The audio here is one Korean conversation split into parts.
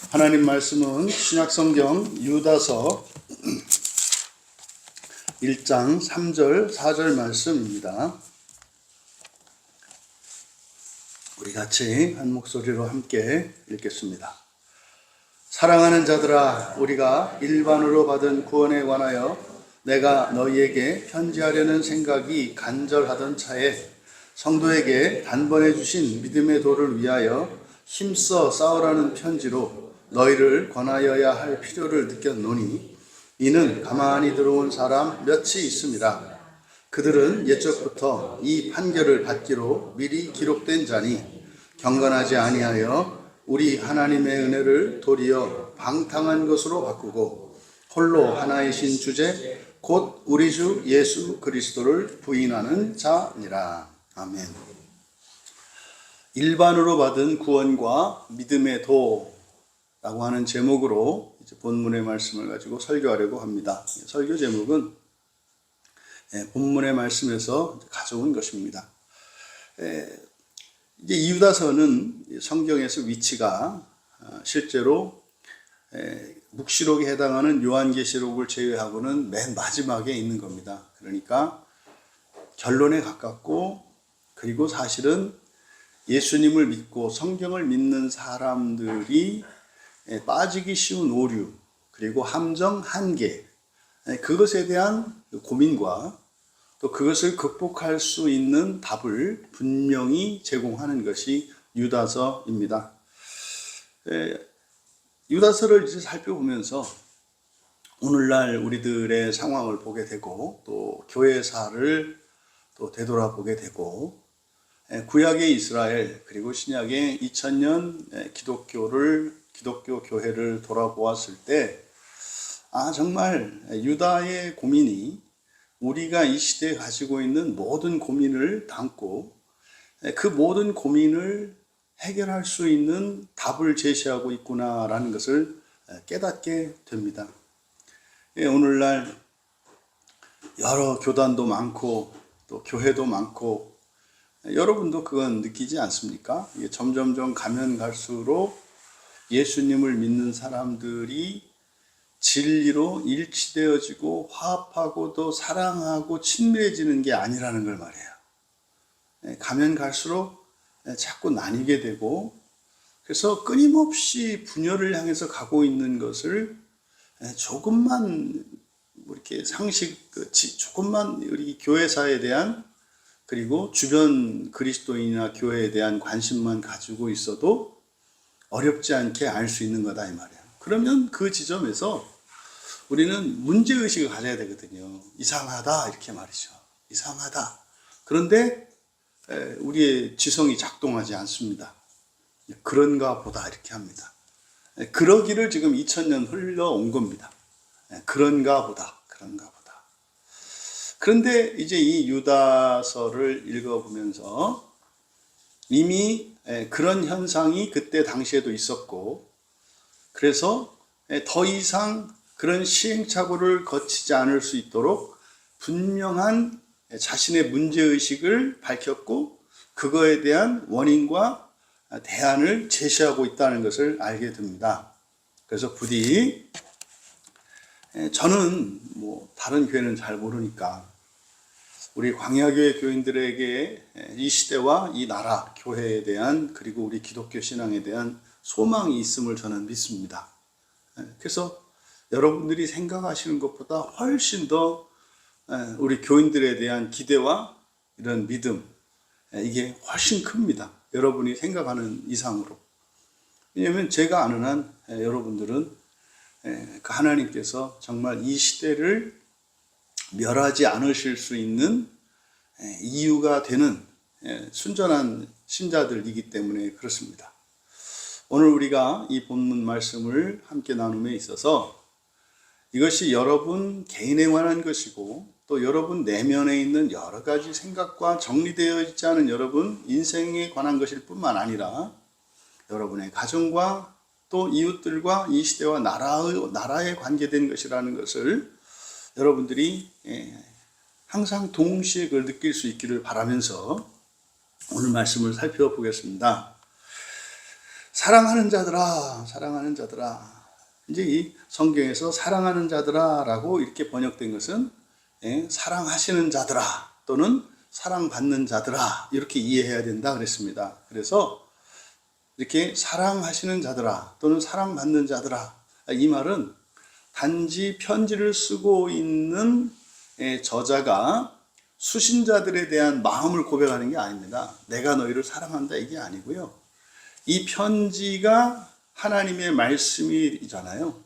하나님 말씀은 신약성경 유다서 1장 3절 4절 말씀입니다. 우리 같이 한 목소리로 함께 읽겠습니다. 사랑하는 자들아, 우리가 일반으로 받은 구원에 관하여 내가 너희에게 편지하려는 생각이 간절하던 차에 성도에게 단번에 주신 믿음의 도를 위하여 힘써 싸우라는 편지로 너희를 권하여야 할 필요를 느꼈노니 이는 가만히 들어온 사람 몇이 있음이라. 그들은 옛적부터 이 판결을 받기로 미리 기록된 자니 경건하지 아니하여 우리 하나님의 은혜를 도리어 방탕한 것으로 바꾸고 홀로 하나이신 주제 곧 우리 주 예수 그리스도를 부인하는 자니라. 아멘. 일반으로 받은 구원과 믿음의 도라고 하는 제목으로 이제 본문의 말씀을 가지고 설교하려고 합니다. 설교 제목은 본문의 말씀에서 가져온 것입니다. 이제 이 유다서는 성경에서 위치가 실제로 묵시록에 해당하는 요한계시록을 제외하고는 맨 마지막에 있는 겁니다. 그러니까 결론에 가깝고, 그리고 사실은 예수님을 믿고 성경을 믿는 사람들이 빠지기 쉬운 오류, 그리고 함정, 한계, 그것에 대한 고민과 또 그것을 극복할 수 있는 답을 분명히 제공하는 것이 유다서입니다. 유다서를 이제 살펴보면서 오늘날 우리들의 상황을 보게 되고, 또 교회사를 또 되돌아보게 되고, 구약의 이스라엘 그리고 신약의 2000년 기독교 교회를 돌아보았을 때, 정말 유다의 고민이 우리가 이 시대에 가지고 있는 모든 고민을 담고 그 모든 고민을 해결할 수 있는 답을 제시하고 있구나라는 것을 깨닫게 됩니다. 오늘날 여러 교단도 많고 또 교회도 많고, 여러분도 그건 느끼지 않습니까? 점점점 가면 갈수록 예수님을 믿는 사람들이 진리로 일치되어지고 화합하고 또 사랑하고 친밀해지는 게 아니라는 걸 말해요. 가면 갈수록 자꾸 나뉘게 되고, 그래서 끊임없이 분열을 향해서 가고 있는 것을 조금만 이렇게 조금만 우리 교회사에 대한, 그리고 주변 그리스도인이나 교회에 대한 관심만 가지고 있어도 어렵지 않게 알 수 있는 거다 이 말이에요. 그러면 그 지점에서 우리는 문제의식을 가져야 되거든요. 이상하다 이렇게 말이죠. 이상하다. 그런데 우리의 지성이 작동하지 않습니다. 그런가 보다 이렇게 합니다. 그러기를 지금 2000년 흘러온 겁니다. 그런가 보다. 그런데 이제 이 유다서를 읽어보면서 이미 그런 현상이 그때 당시에도 있었고, 그래서 더 이상 그런 시행착오를 거치지 않을 수 있도록 분명한 자신의 문제의식을 밝혔고, 그거에 대한 원인과 대안을 제시하고 있다는 것을 알게 됩니다. 그래서 부디 저는 다른 교회는 잘 모르니까 우리 광야교회 교인들에게 이 시대와 이 나라, 교회에 대한, 그리고 우리 기독교 신앙에 대한 소망이 있음을 저는 믿습니다. 그래서 여러분들이 생각하시는 것보다 훨씬 더 우리 교인들에 대한 기대와 이런 믿음, 이게 훨씬 큽니다. 여러분이 생각하는 이상으로. 왜냐하면 제가 아는 한 여러분들은 하나님께서 정말 이 시대를 멸하지 않으실 수 있는 이유가 되는 순전한 신자들이기 때문에 그렇습니다. 오늘 우리가 이 본문 말씀을 함께 나눔에 있어서 이것이 여러분 개인에 관한 것이고, 또 여러분 내면에 있는 여러 가지 생각과 정리되어 있지 않은 여러분 인생에 관한 것일 뿐만 아니라 여러분의 가정과 또 이웃들과 이 시대와 나라에 관계된 것이라는 것을 여러분들이 항상 동시에 그걸 느낄 수 있기를 바라면서 오늘 말씀을 살펴보겠습니다. 사랑하는 자들아, 사랑하는 자들아. 이제 이 성경에서 사랑하는 자들아라고 이렇게 번역된 것은 사랑하시는 자들아 또는 사랑받는 자들아 이렇게 이해해야 된다 그랬습니다. 그래서 이렇게 사랑하시는 자들아 또는 사랑받는 자들아, 이 말은 단지 편지를 쓰고 있는 저자가 수신자들에 대한 마음을 고백하는 게 아닙니다. 내가 너희를 사랑한다 이게 아니고요. 이 편지가 하나님의 말씀이잖아요.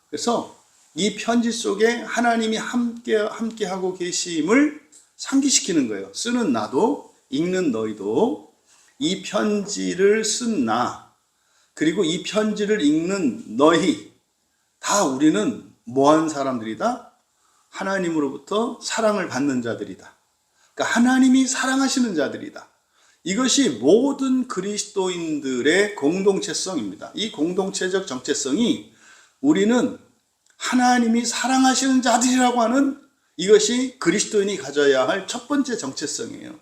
그래서 이 편지 속에 하나님이 함께 하고 계심을 상기시키는 거예요. 쓰는 나도, 읽는 너희도, 이 편지를 쓴 나, 그리고 이 편지를 읽는 너희, 다 우리는 뭐한 사람들이다? 하나님으로부터 사랑을 받는 자들이다. 그러니까 하나님이 사랑하시는 자들이다. 이것이 모든 그리스도인들의 공동체성입니다. 이 공동체적 정체성이 우리는 하나님이 사랑하시는 자들이라고 하는 이것이 그리스도인이 가져야 할 첫 번째 정체성이에요.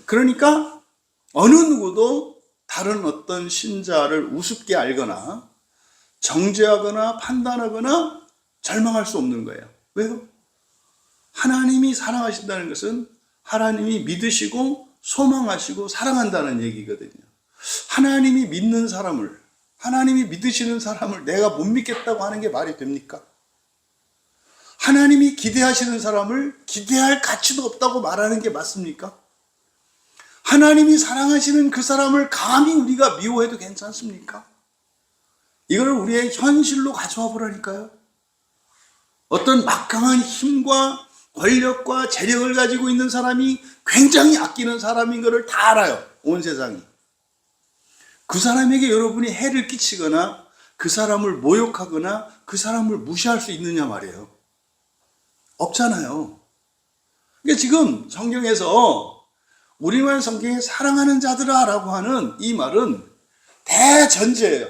그러니까 어느 누구도 다른 어떤 신자를 우습게 알거나 정죄하거나 판단하거나 절망할 수 없는 거예요. 왜요? 하나님이 사랑하신다는 것은 하나님이 믿으시고 소망하시고 사랑한다는 얘기거든요. 하나님이 믿는 사람을, 하나님이 믿으시는 사람을 내가 못 믿겠다고 하는 게 말이 됩니까? 하나님이 기대하시는 사람을 기대할 가치도 없다고 말하는 게 맞습니까? 하나님이 사랑하시는 그 사람을 감히 우리가 미워해도 괜찮습니까? 이걸 우리의 현실로 가져와 보라니까요. 어떤 막강한 힘과 권력과 재력을 가지고 있는 사람이 굉장히 아끼는 사람인 것을 다 알아요. 온 세상이. 그 사람에게 여러분이 해를 끼치거나 그 사람을 모욕하거나 그 사람을 무시할 수 있느냐 말이에요. 없잖아요. 그러니까 지금 성경에서 우리말 성경에 사랑하는 자들아 라고 하는 이 말은 대전제예요.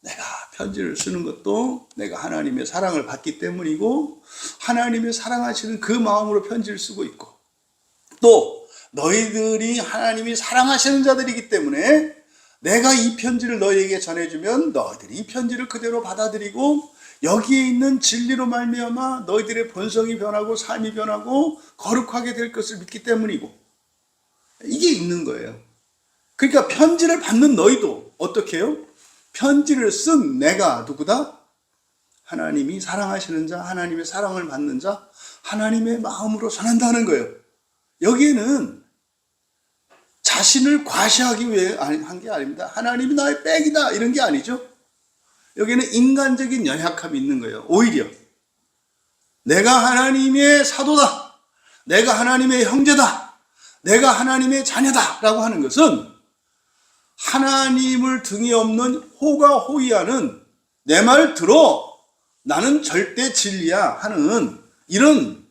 내가 편지를 쓰는 것도 내가 하나님의 사랑을 받기 때문이고 하나님의 사랑하시는 그 마음으로 편지를 쓰고 있고 또 너희들이 하나님이 사랑하시는 자들이기 때문에 내가 이 편지를 너희에게 전해주면 너희들이 이 편지를 그대로 받아들이고 여기에 있는 진리로 말미암아 너희들의 본성이 변하고 삶이 변하고 거룩하게 될 것을 믿기 때문이고 이게 있는 거예요. 그러니까 편지를 받는 너희도 어떻게 해요? 편지를 쓴 내가 누구다? 하나님이 사랑하시는 자, 하나님의 사랑을 받는 자, 하나님의 마음으로 전한다는 거예요. 여기에는 자신을 과시하기 위해 한 게 아닙니다. 하나님이 나의 백이다 이런 게 아니죠. 여기에는 인간적인 연약함이 있는 거예요. 오히려 내가 하나님의 사도다, 내가 하나님의 형제다, 내가 하나님의 자녀다 라고 하는 것은 하나님을 등에 업는 호가호위하는 내 말 들어 나는 절대 진리야 하는 이런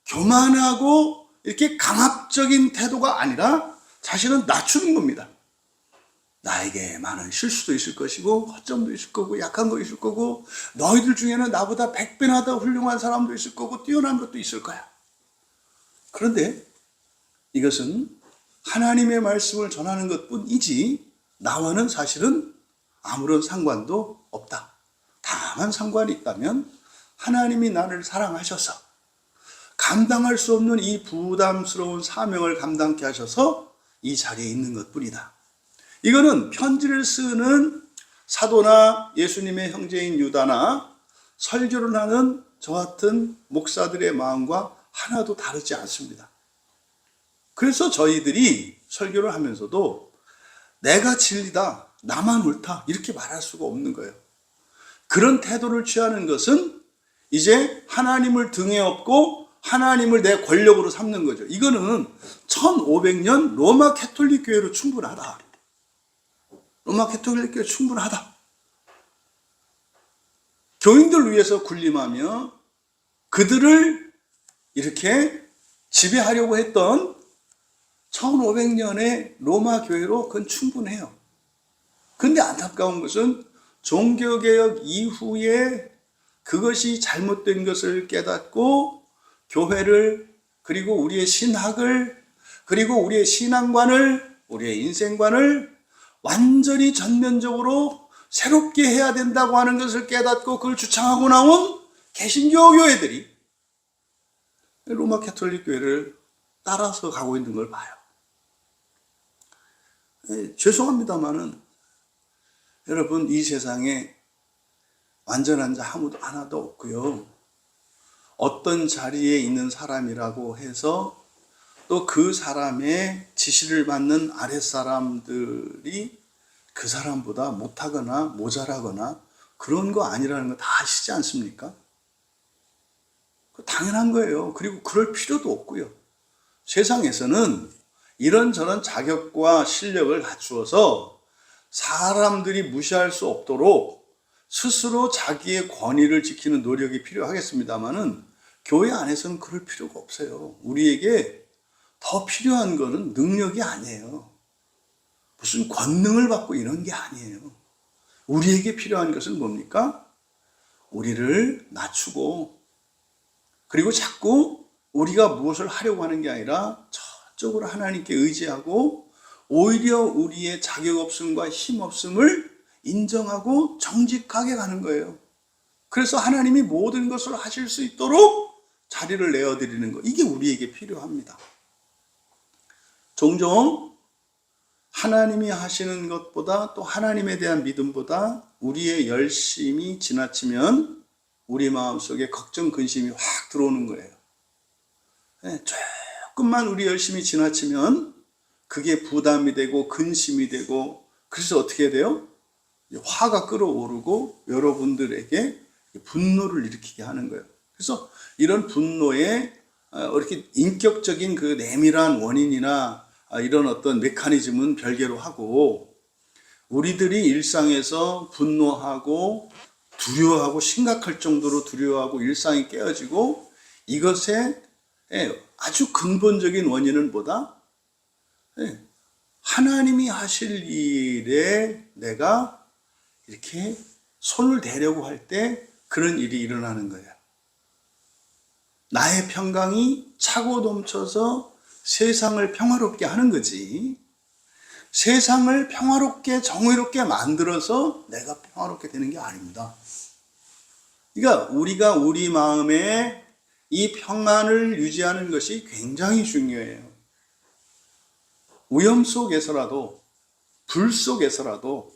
교만하고 이렇게 강압적인 태도가 아니라 자신은 낮추는 겁니다. 나에게 많은 실수도 있을 것이고 허점도 있을 거고 약한 거 있을 거고 너희들 중에는 나보다 100배나 더 훌륭한 사람도 있을 거고 뛰어난 것도 있을 거야. 그런데 이것은 하나님의 말씀을 전하는 것뿐이지 나와는 사실은 아무런 상관도 없다. 다만 상관이 있다면 하나님이 나를 사랑하셔서 감당할 수 없는 이 부담스러운 사명을 감당케 하셔서 이 자리에 있는 것뿐이다. 이거는 편지를 쓰는 사도나 예수님의 형제인 유다나 설교를 하는 저 같은 목사들의 마음과 하나도 다르지 않습니다. 그래서 저희들이 설교를 하면서도 내가 진리다, 나만 옳다 이렇게 말할 수가 없는 거예요. 그런 태도를 취하는 것은 이제 하나님을 등에 업고 하나님을 내 권력으로 삼는 거죠. 이거는 1500년 로마 캐톨릭 교회로 충분하다. 로마 캐톨릭 교회 충분하다. 교인들 위해서 군림하며 그들을 이렇게 지배하려고 했던 1500년의 로마 교회로 그건 충분해요. 그런데 안타까운 것은 종교개혁 이후에 그것이 잘못된 것을 깨닫고 교회를 그리고 우리의 신학을 그리고 우리의 신앙관을 우리의 인생관을 완전히 전면적으로 새롭게 해야 된다고 하는 것을 깨닫고 그걸 주창하고 나온 개신교 교회들이 로마 가톨릭 교회를 따라서 가고 있는 걸 봐요. 죄송합니다만은 여러분, 이 세상에 완전한 자 아무도 하나도 없고요. 어떤 자리에 있는 사람이라고 해서 또 그 사람의 지시를 받는 아랫사람들이 그 사람보다 못하거나 모자라거나 그런 거 아니라는 거 다 아시지 않습니까? 당연한 거예요. 그리고 그럴 필요도 없고요. 세상에서는 이런저런 자격과 실력을 갖추어서 사람들이 무시할 수 없도록 스스로 자기의 권위를 지키는 노력이 필요하겠습니다만은 교회 안에서는 그럴 필요가 없어요. 우리에게 더 필요한 거는 능력이 아니에요. 무슨 권능을 받고 이런 게 아니에요. 우리에게 필요한 것은 뭡니까? 우리를 낮추고, 그리고 자꾸 우리가 무엇을 하려고 하는 게 아니라 저쪽으로 하나님께 의지하고 오히려 우리의 자격 없음과 힘 없음을 인정하고 정직하게 가는 거예요. 그래서 하나님이 모든 것을 하실 수 있도록 자리를 내어드리는 거, 이게 우리에게 필요합니다. 종종 하나님이 하시는 것보다, 또 하나님에 대한 믿음보다 우리의 열심이 지나치면 우리 마음속에 걱정, 근심이 확 들어오는 거예요. 조금만 우리 열심이 지나치면 그게 부담이 되고 근심이 되고, 그래서 어떻게 돼요? 화가 끓어오르고 여러분들에게 분노를 일으키게 하는 거예요. 그래서 이런 분노에 이렇게 인격적인 그 내밀한 원인이나 이런 어떤 메커니즘은 별개로 하고, 우리들이 일상에서 분노하고 두려워하고 심각할 정도로 두려워하고 일상이 깨어지고, 이것의 아주 근본적인 원인은 뭐다? 하나님이 하실 일에 내가 이렇게 손을 대려고 할 때 그런 일이 일어나는 거예요. 나의 평강이 차고 넘쳐서 세상을 평화롭게 하는 거지, 세상을 평화롭게 정의롭게 만들어서 내가 평화롭게 되는 게 아닙니다. 그러니까 우리가 우리 마음에 이 평안을 유지하는 것이 굉장히 중요해요. 위험 속에서라도, 불 속에서라도,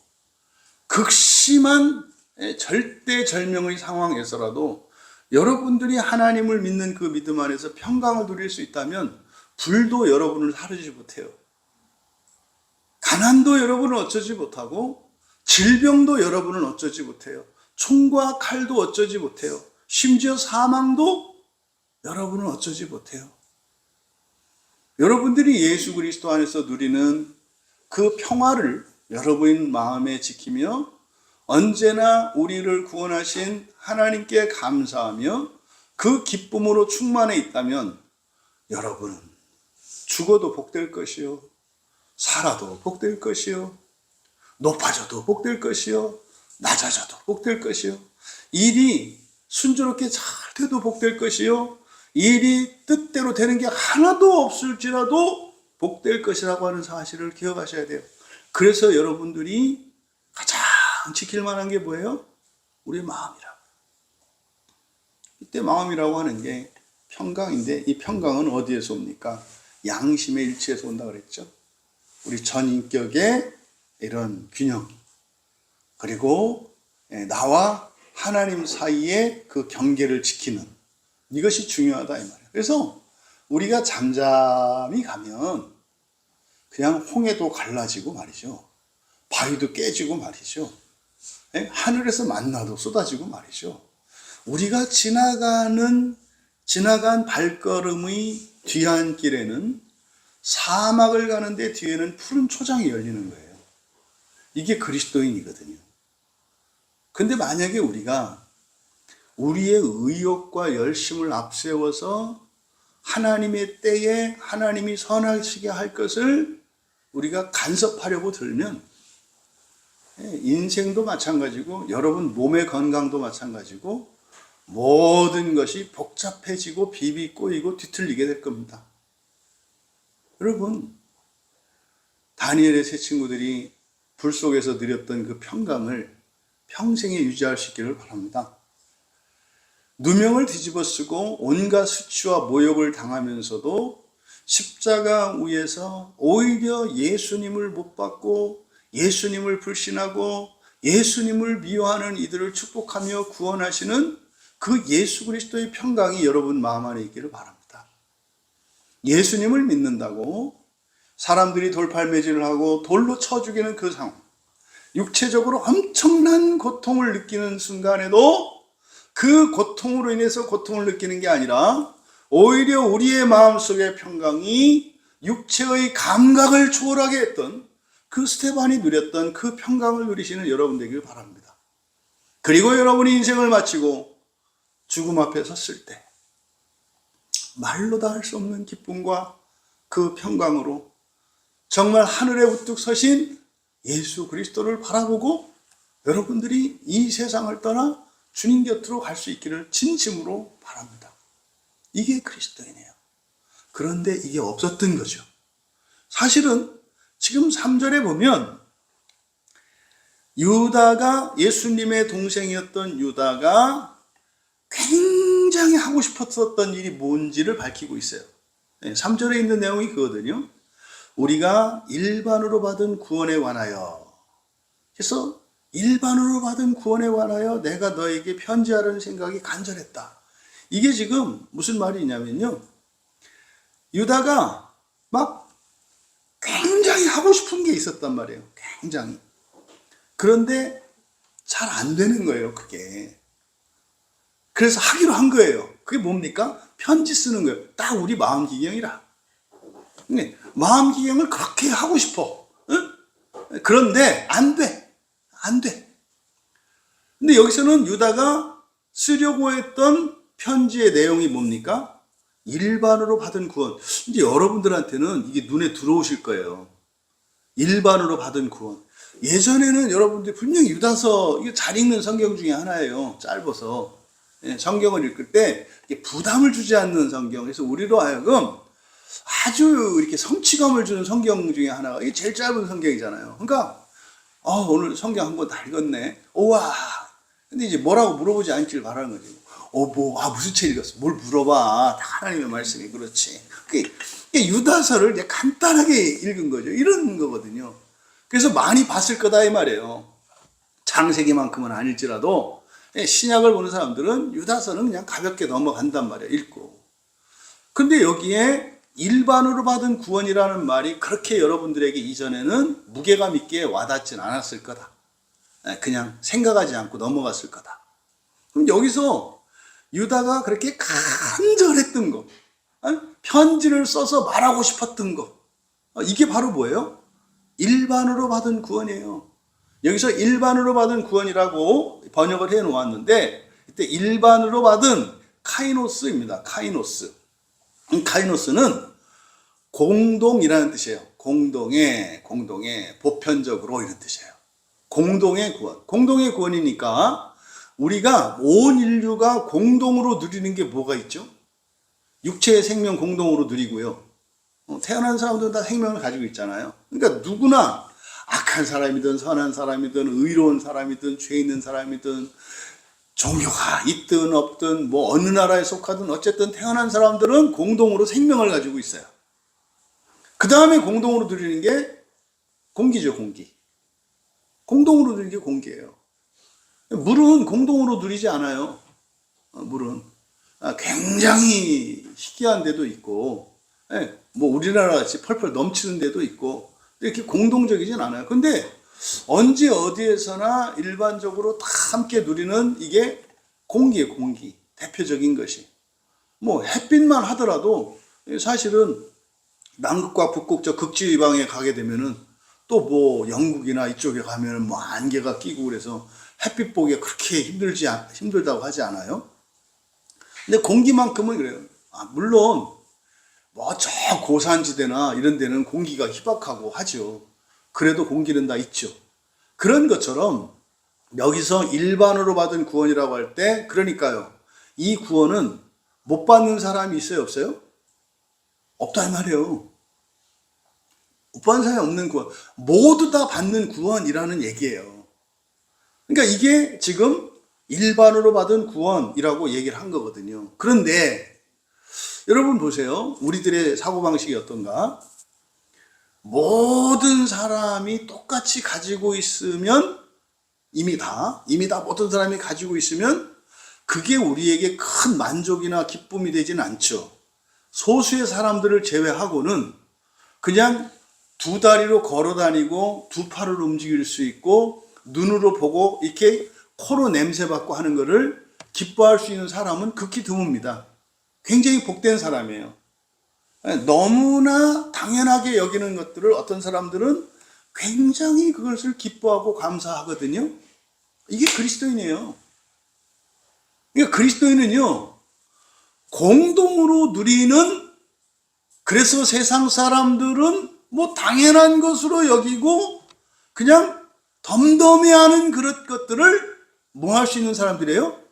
극심한 절대절명의 상황에서라도 여러분들이 하나님을 믿는 그 믿음 안에서 평강을 누릴 수 있다면 불도 여러분을 사르지 못해요. 가난도 여러분을 어쩌지 못하고, 질병도 여러분을 어쩌지 못해요. 총과 칼도 어쩌지 못해요. 심지어 사망도 여러분은 어쩌지 못해요. 여러분들이 예수 그리스도 안에서 누리는 그 평화를 여러분 마음에 지키며 언제나 우리를 구원하신 하나님께 감사하며 그 기쁨으로 충만해 있다면 여러분은 죽어도 복될 것이요, 살아도 복될 것이요, 높아져도 복될 것이요, 낮아져도 복될 것이요, 일이 순조롭게 잘 돼도 복될 것이요, 일이 뜻대로 되는 게 하나도 없을지라도 복될 것이라고 하는 사실을 기억하셔야 돼요. 그래서 여러분들이 가장 지킬 만한 게 뭐예요? 우리 마음이라고. 이때 마음이라고 하는 게 평강인데, 이 평강은 어디에서 옵니까? 양심의 일치에서 온다 그랬죠. 우리 전인격의 이런 균형, 그리고 나와 하나님 사이의 그 경계를 지키는, 이것이 중요하다 이 말이에요. 그래서 우리가 잠잠히 가면 그냥 홍해도 갈라지고 말이죠, 바위도 깨지고 말이죠, 하늘에서 만나도 쏟아지고 말이죠. 우리가 지나간 발걸음의 뒤안길에는, 사막을 가는데 뒤에는 푸른 초장이 열리는 거예요. 이게 그리스도인이거든요. 근데 만약에 우리가 우리의 의욕과 열심을 앞세워서 하나님의 때에 하나님이 선하시게 할 것을 우리가 간섭하려고 들면, 인생도 마찬가지고 여러분 몸의 건강도 마찬가지고 모든 것이 복잡해지고 비비 꼬이고 뒤틀리게 될 겁니다. 여러분, 다니엘의 세 친구들이 불 속에서 누렸던 그 평강을 평생에 유지할 수 있기를 바랍니다. 누명을 뒤집어 쓰고 온갖 수치와 모욕을 당하면서도 십자가 위에서 오히려 예수님을 못 받고 예수님을 불신하고 예수님을 미워하는 이들을 축복하며 구원하시는 그 예수 그리스도의 평강이 여러분 마음 안에 있기를 바랍니다. 예수님을 믿는다고 사람들이 돌팔매질을 하고 돌로 쳐 죽이는 그 상황, 육체적으로 엄청난 고통을 느끼는 순간에도 그 고통으로 인해서 고통을 느끼는 게 아니라 오히려 우리의 마음속의 평강이 육체의 감각을 초월하게 했던 그 스테반이 누렸던 그 평강을 누리시는 여러분 되길 바랍니다. 그리고 여러분이 인생을 마치고 죽음 앞에 섰을 때 말로 다 할 수 없는 기쁨과 그 평강으로 정말 하늘에 우뚝 서신 예수 그리스도를 바라보고 여러분들이 이 세상을 떠나 주님 곁으로 갈 수 있기를 진심으로 바랍니다. 이게 그리스도이네요. 그런데 이게 없었던 거죠. 사실은 지금 3절에 보면 유다가, 예수님의 동생이었던 유다가 굉장히 하고 싶었던 일이 뭔지를 밝히고 있어요. 3절에 있는 내용이 그거거든요. 우리가 일반으로 받은 구원에 관하여, 그래서 일반으로 받은 구원에 관하여 내가 너에게 편지하려는 생각이 간절했다. 이게 지금 무슨 말이냐면요, 유다가 막 굉장히 하고 싶은 게 있었단 말이에요. 굉장히. 그런데 잘 안 되는 거예요, 그게. 그래서 하기로 한 거예요. 그게 뭡니까? 편지 쓰는 거예요. 딱 우리 마음기경이라. 마음기경을 그렇게 하고 싶어. 응? 그런데 안 돼. 안 돼. 근데 여기서는 유다가 쓰려고 했던 편지의 내용이 뭡니까? 일반으로 받은 구원. 이제 여러분들한테는 이게 눈에 들어오실 거예요. 일반으로 받은 구원. 예전에는 여러분들이 분명히 유다서, 이게 잘 읽는 성경 중에 하나예요. 짧아서. 성경을 읽을 때 부담을 주지 않는 성경. 그래서 우리로 하여금 아주 이렇게 성취감을 주는 성경 중에 하나가, 이게 제일 짧은 성경이잖아요. 그러니까 오늘 성경 한 권 다 읽었네. 우와. 근데 이제 뭐라고 물어보지 않길 바라는 거지. 무슨 책 읽었어? 뭘 물어봐. 다 하나님의 말씀이 그렇지. 그게 유다서를 그냥 간단하게 읽은 거죠. 이런 거거든요. 그래서 많이 봤을 거다 이 말이에요. 창세기만큼은 아닐지라도 신약을 보는 사람들은 유다서는 그냥 가볍게 넘어간단 말이에요. 읽고. 근데 여기에 일반으로 받은 구원이라는 말이 그렇게 여러분들에게 이전에는 무게감 있게 와닿진 않았을 거다. 그냥 생각하지 않고 넘어갔을 거다. 그럼 여기서 유다가 그렇게 간절했던 거, 편지를 써서 말하고 싶었던 거, 이게 바로 뭐예요? 일반으로 받은 구원이에요. 여기서 일반으로 받은 구원이라고 번역을 해 놓았는데, 이때 일반으로 받은 카이노스입니다. 카이노스. 카이노스는 공동이라는 뜻이에요. 공동의, 보편적으로 이런 뜻이에요. 공동의 구원. 공동의 구원이니까 우리가 온 인류가 공동으로 누리는 게 뭐가 있죠? 육체의 생명 공동으로 누리고요. 태어난 사람들은 다 생명을 가지고 있잖아요. 그러니까 누구나 악한 사람이든 선한 사람이든 의로운 사람이든 죄 있는 사람이든 종교가 있든 없든 뭐 어느 나라에 속하든 어쨌든 태어난 사람들은 공동으로 생명을 가지고 있어요. 그 다음에 공동으로 누리는 게 공기죠, 공기. 공동으로 누리는 게 공기예요. 물은 공동으로 누리지 않아요. 물은 굉장히 희귀한 데도 있고, 뭐 우리나라 같이 펄펄 넘치는 데도 있고, 이렇게 공동적이진 않아요. 근데 언제 어디에서나 일반적으로 다 함께 누리는 이게 공기예요, 공기. 대표적인 것이. 뭐 햇빛만 하더라도 사실은 남극과 북극 저 극지방에 가게 되면은 또 뭐 영국이나 이쪽에 가면은 뭐 안개가 끼고 그래서 햇빛 보기가 그렇게 힘들다고 하지 않아요? 근데 공기만큼은 그래요. 물론 뭐 저 고산지대나 이런 데는 공기가 희박하고 하죠. 그래도 공기는 다 있죠. 그런 것처럼 여기서 일반으로 받은 구원이라고 할 때, 그러니까요, 이 구원은 못 받는 사람이 있어요, 없어요? 없다 이 말이에요. 못 사람이 없는 구원, 모두 다 받는 구원이라는 얘기예요. 그러니까 이게 지금 일반으로 받은 구원이라고 얘기를 한 거거든요. 그런데 여러분 보세요. 우리들의 사고방식이 어떤가? 모든 사람이 똑같이 가지고 있으면 이미 다 모든 사람이 가지고 있으면 그게 우리에게 큰 만족이나 기쁨이 되지는 않죠. 소수의 사람들을 제외하고는 그냥 두 다리로 걸어 다니고 두 팔을 움직일 수 있고 눈으로 보고 이렇게 코로 냄새 맡고 하는 것을 기뻐할 수 있는 사람은 극히 드뭅니다. 굉장히 복된 사람이에요. 너무나 당연하게 여기는 것들을 어떤 사람들은 굉장히 그것을 기뻐하고 감사하거든요. 이게 그리스도인이에요. 그러니까 그리스도인은요, 공동으로 누리는, 그래서 세상 사람들은 뭐 당연한 것으로 여기고 그냥 덤덤해하는 그런 것들을 뭐 할 수 있는 사람들이에요?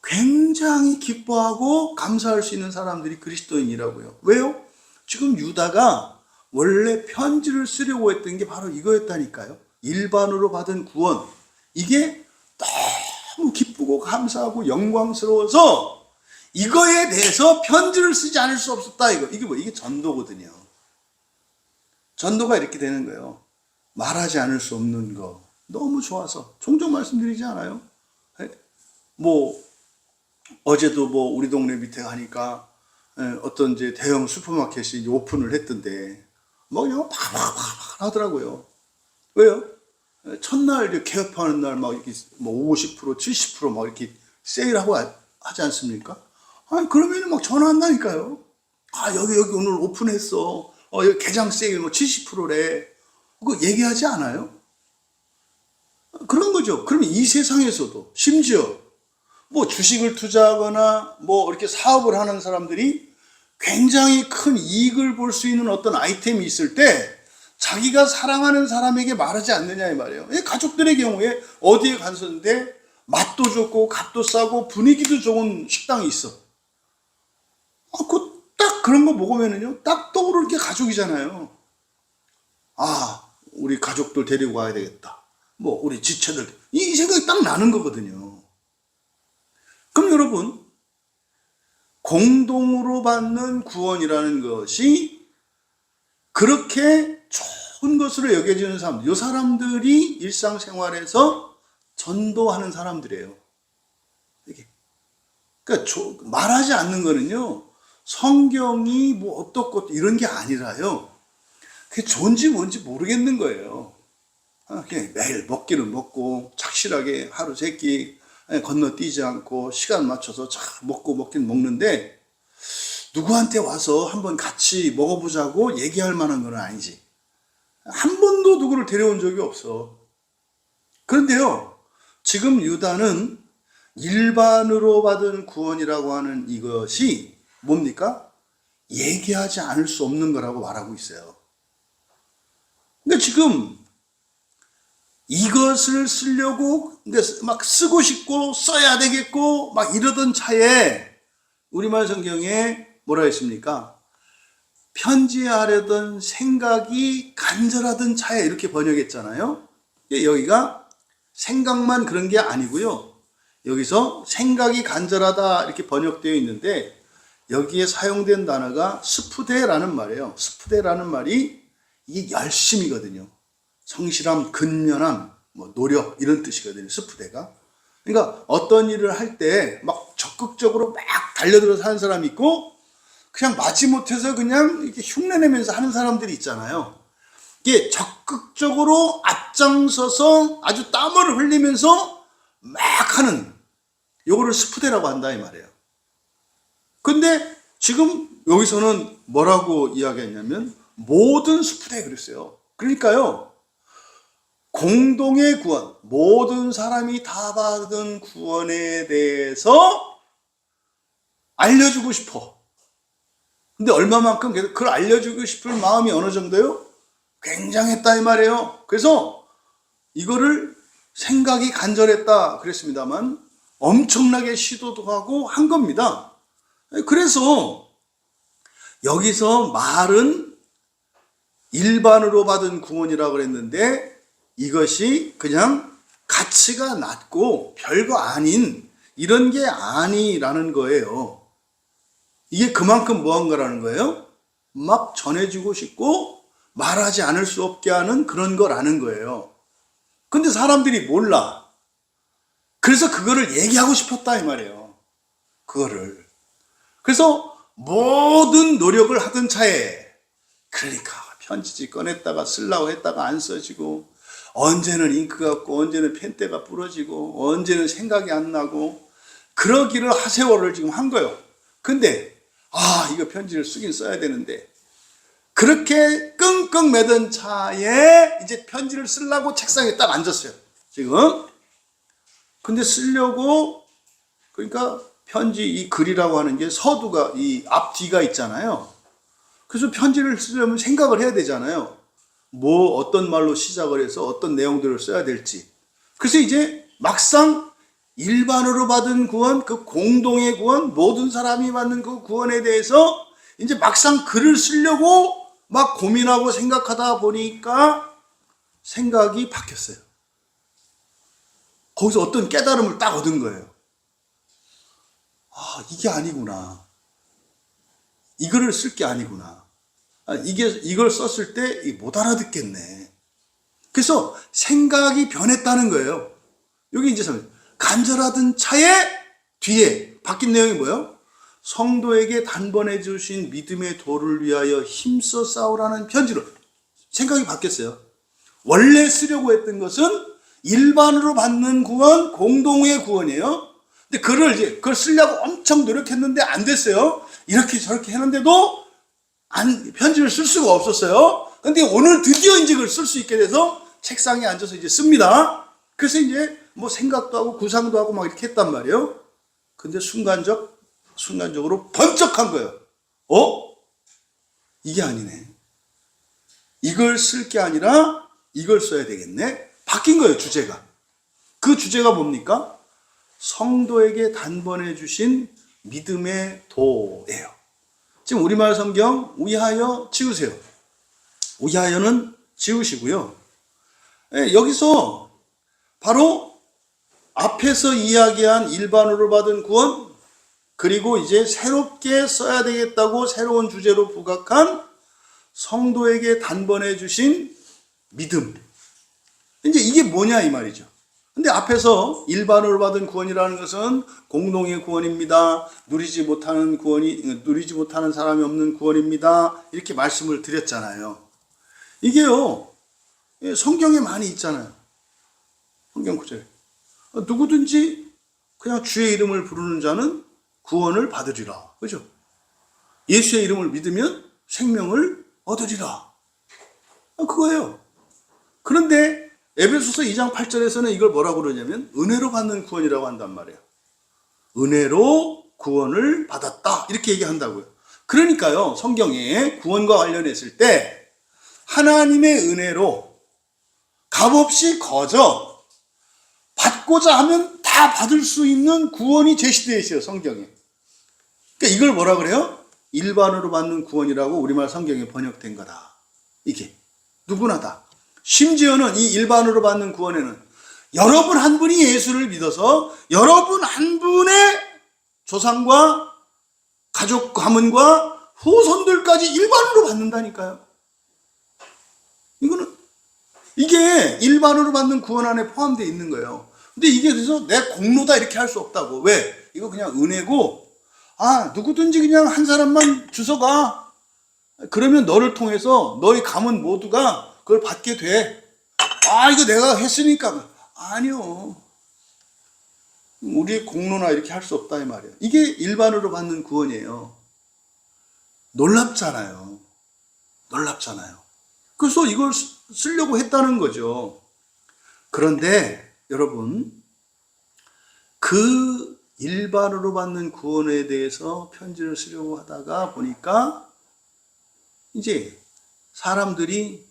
굉장히 기뻐하고 감사할 수 있는 사람들이 그리스도인이라고요. 왜요? 지금 유다가 원래 편지를 쓰려고 했던 게 바로 이거였다니까요. 일반으로 받은 구원. 이게 너무 기쁘고 감사하고 영광스러워서 이거에 대해서 편지를 쓰지 않을 수 없었다. 이게 전도거든요. 전도가 이렇게 되는 거예요. 말하지 않을 수 없는 거. 너무 좋아서. 종종 말씀드리지 않아요? 어제도 우리 동네 밑에 가니까 어떤 이제 대형 슈퍼마켓이 오픈을 했던데 그냥 팍팍팍 하더라고요. 왜요? 첫날 이렇게 개업하는 날 이렇게 50%, 70% 이렇게 세일하고 하지 않습니까? 아니, 그러면 전화 한다니까요. 여기 오늘 오픈했어. 여기 개장 세일 70%래. 그거 얘기하지 않아요? 그런 거죠. 그러면 이 세상에서도 심지어 주식을 투자하거나 이렇게 사업을 하는 사람들이 굉장히 큰 이익을 볼 수 있는 어떤 아이템이 있을 때 자기가 사랑하는 사람에게 말하지 않느냐 이 말이에요. 가족들의 경우에 어디에 갔었는데 맛도 좋고 값도 싸고 분위기도 좋은 식당이 있어. 딱 그런 거 먹으면은요, 딱 떠오르는 게 가족이잖아요. 우리 가족들 데리고 가야 되겠다. 우리 지체들. 이 생각이 딱 나는 거거든요. 그럼 여러분, 공동으로 받는 구원이라는 것이 그렇게 좋은 것으로 여겨지는 사람들, 이 사람들이 일상생활에서 전도하는 사람들이에요. 그러니까 말하지 않는 거는요, 성경이 어떻고 이런 게 아니라요, 그게 좋은지 뭔지 모르겠는 거예요. 그냥 매일 먹기는 먹고 착실하게 하루 세 끼 건너뛰지 않고 시간 맞춰서 먹긴 먹는데 누구한테 와서 한번 같이 먹어보자고 얘기할 만한 건 아니지. 한 번도 누구를 데려온 적이 없어. 그런데요, 지금 유다는 일반으로 받은 구원이라고 하는 이것이 뭡니까? 얘기하지 않을 수 없는 거라고 말하고 있어요. 그러니까 지금 이것을 쓰려고 막 쓰고 싶고 써야 되겠고 막 이러던 차에 우리말 성경에 뭐라 했습니까? 편지하려던 생각이 간절하던 차에 이렇게 번역했잖아요. 여기가 생각만 그런 게 아니고요. 여기서 생각이 간절하다 이렇게 번역되어 있는데 여기에 사용된 단어가 스푸데라는 말이에요. 스푸데라는 말이 이게 열심이거든요. 성실함, 근면함, 노력 이런 뜻이거든요. 스푸데가. 그러니까 어떤 일을 할 때 막 적극적으로 막 달려들어서 하는 사람이 있고 그냥 마지못해서 그냥 이렇게 흉내내면서 하는 사람들이 있잖아요. 이게 적극적으로 앞장서서 아주 땀을 흘리면서 막 하는 요거를 스푸데라고 한다 이 말이에요. 근데 지금 여기서는 뭐라고 이야기했냐면 모든 스푸데 그랬어요. 그러니까요, 공동의 구원, 모든 사람이 다 받은 구원에 대해서 알려주고 싶어. 근데 얼마만큼 그걸 알려주고 싶을 마음이 어느 정도요? 굉장했다 이 말이에요. 그래서 이거를 생각이 간절했다 그랬습니다만 엄청나게 시도도 하고 한 겁니다. 그래서 여기서 말은 일반으로 받은 구원이라고 그랬는데 이것이 그냥 가치가 낮고 별거 아닌 이런 게 아니라는 거예요. 이게 그만큼 뭐한가라는 거예요? 막 전해주고 싶고 말하지 않을 수 없게 하는 그런 거라는 거예요. 근데 사람들이 몰라. 그래서 그거를 얘기하고 싶었다 이 말이에요. 그거를. 그래서 모든 노력을 하던 차에 그러니까 편지지 꺼냈다가 쓰려고 했다가 안 써지고 언제는 잉크 같고 언제는 펜대가 부러지고 언제는 생각이 안 나고 그러기를 하세월을 지금 한 거예요. 근데 이거 편지를 쓰긴 써야 되는데 그렇게 끙끙 매던 차에 이제 편지를 쓰려고 책상에 딱 앉았어요. 지금. 근데 쓰려고 그러니까 편지 이 글이라고 하는 게 서두가 이 앞뒤가 있잖아요. 그래서 편지를 쓰려면 생각을 해야 되잖아요. 뭐 어떤 말로 시작을 해서 어떤 내용들을 써야 될지. 그래서 이제 막상 일반으로 받은 구원, 그 공동의 구원, 모든 사람이 받는 그 구원에 대해서 이제 막상 글을 쓰려고 막 고민하고 생각하다 보니까 생각이 바뀌었어요. 거기서 어떤 깨달음을 딱 얻은 거예요. 이게 아니구나. 이거를 쓸 게 아니구나. 이걸 썼을 때 못 알아듣겠네. 그래서 생각이 변했다는 거예요. 여기 이제 간절하던 차에 뒤에 바뀐 내용이 뭐예요? 성도에게 단번에 주신 믿음의 도를 위하여 힘써 싸우라는 편지로 생각이 바뀌었어요. 원래 쓰려고 했던 것은 일반으로 받는 구원, 공동의 구원이에요. 근데 그걸 쓰려고 엄청 노력했는데 안 됐어요. 이렇게 저렇게 했는데도 편지를 쓸 수가 없었어요. 근데 오늘 드디어 이제 그걸 쓸 수 있게 돼서 책상에 앉아서 이제 씁니다. 그래서 이제 뭐 생각도 하고 구상도 하고 막 이렇게 했단 말이에요. 근데 순간적으로 번쩍한 거예요. 이게 아니네. 이걸 쓸 게 아니라 이걸 써야 되겠네. 바뀐 거예요, 주제가. 그 주제가 뭡니까? 성도에게 단번에 주신 믿음의 도예요. 지금 우리말 성경 위하여 지우세요. 위하여는 지우시고요. 여기서 바로 앞에서 이야기한 일반으로 받은 구원, 그리고 이제 새롭게 써야 되겠다고 새로운 주제로 부각한 성도에게 단번에 주신 믿음. 이제 이게 뭐냐 이 말이죠. 근데 앞에서 일반으로 받은 구원이라는 것은 공동의 구원입니다. 누리지 못하는 사람이 없는 구원입니다. 이렇게 말씀을 드렸잖아요. 이게요, 성경에 많이 있잖아요. 성경 구절. 누구든지 그냥 주의 이름을 부르는 자는 구원을 받으리라. 그죠? 예수의 이름을 믿으면 생명을 얻으리라. 그거예요. 그런데 에베소서 2장 8절에서는 이걸 뭐라고 그러냐면 은혜로 받는 구원이라고 한단 말이에요. 은혜로 구원을 받았다. 이렇게 얘기한다고요. 그러니까요, 성경에 구원과 관련했을 때 하나님의 은혜로 값없이 거저 받고자 하면 다 받을 수 있는 구원이 제시되어 있어요, 성경에. 그러니까 이걸 뭐라 그래요? 일반으로 받는 구원이라고 우리말 성경에 번역된 거다. 이게 누구나 다. 심지어는 이 일반으로 받는 구원에는 여러분 한 분이 예수를 믿어서 여러분 한 분의 조상과 가족 가문과 후손들까지 일반으로 받는다니까요. 이게 일반으로 받는 구원 안에 포함되어 있는 거예요. 근데 이게 그래서 내 공로다 이렇게 할 수 없다고. 왜? 이거 그냥 은혜고, 누구든지 그냥 한 사람만 주워가. 그러면 너를 통해서 너희 가문 모두가 그걸 받게 돼. 이거 내가 했으니까. 아니요. 우리의 공로나 이렇게 할 수 없다 이 말이에요. 이게 일반으로 받는 구원이에요. 놀랍잖아요. 그래서 이걸 쓰려고 했다는 거죠. 그런데 여러분, 그 일반으로 받는 구원에 대해서 편지를 쓰려고 하다가 보니까 이제 사람들이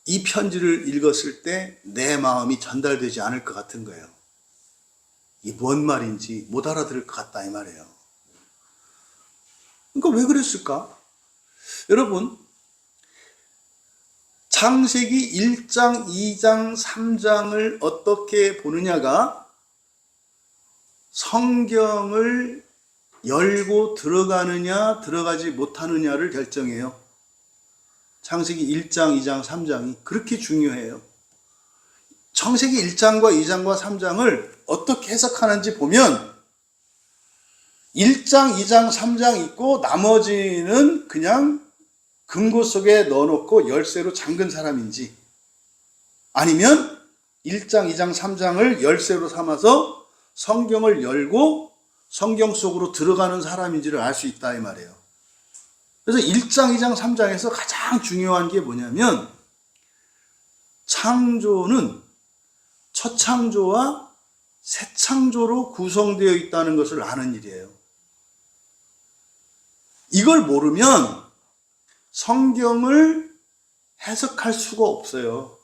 이 편지를 읽었을 때 내 마음이 전달되지 않을 것 같은 거예요. 이게 뭔 말인지 못 알아들을 것 같다 이 말이에요. 그러니까 왜 그랬을까? 여러분, 창세기 1장, 2장, 3장을 어떻게 보느냐가 성경을 열고 들어가느냐 들어가지 못하느냐를 결정해요. 창세기 1장, 2장, 3장이 그렇게 중요해요. 창세기 1장과 2장과 3장을 어떻게 해석하는지 보면 1장, 2장, 3장 있고 나머지는 그냥 금고 속에 넣어놓고 열쇠로 잠근 사람인지, 아니면 1장, 2장, 3장을 열쇠로 삼아서 성경을 열고 성경 속으로 들어가는 사람인지를 알 수 있다 이 말이에요. 그래서 1장, 2장, 3장에서 가장 중요한 게 뭐냐면 창조는 첫 창조와 새 창조로 구성되어 있다는 것을 아는 일이에요. 이걸 모르면 성경을 해석할 수가 없어요.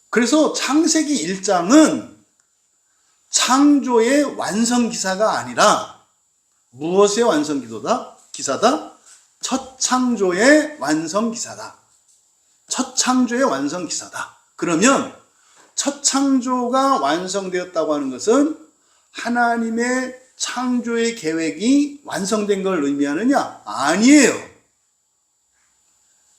그래서 창세기 1장은 창조의 완성기사가 아니라 무엇의 기사다? 첫 창조의 완성기사다. 첫 창조의 완성기사다. 그러면 첫 창조가 완성되었다고 하는 것은 하나님의 창조의 계획이 완성된 걸 의미하느냐? 아니에요.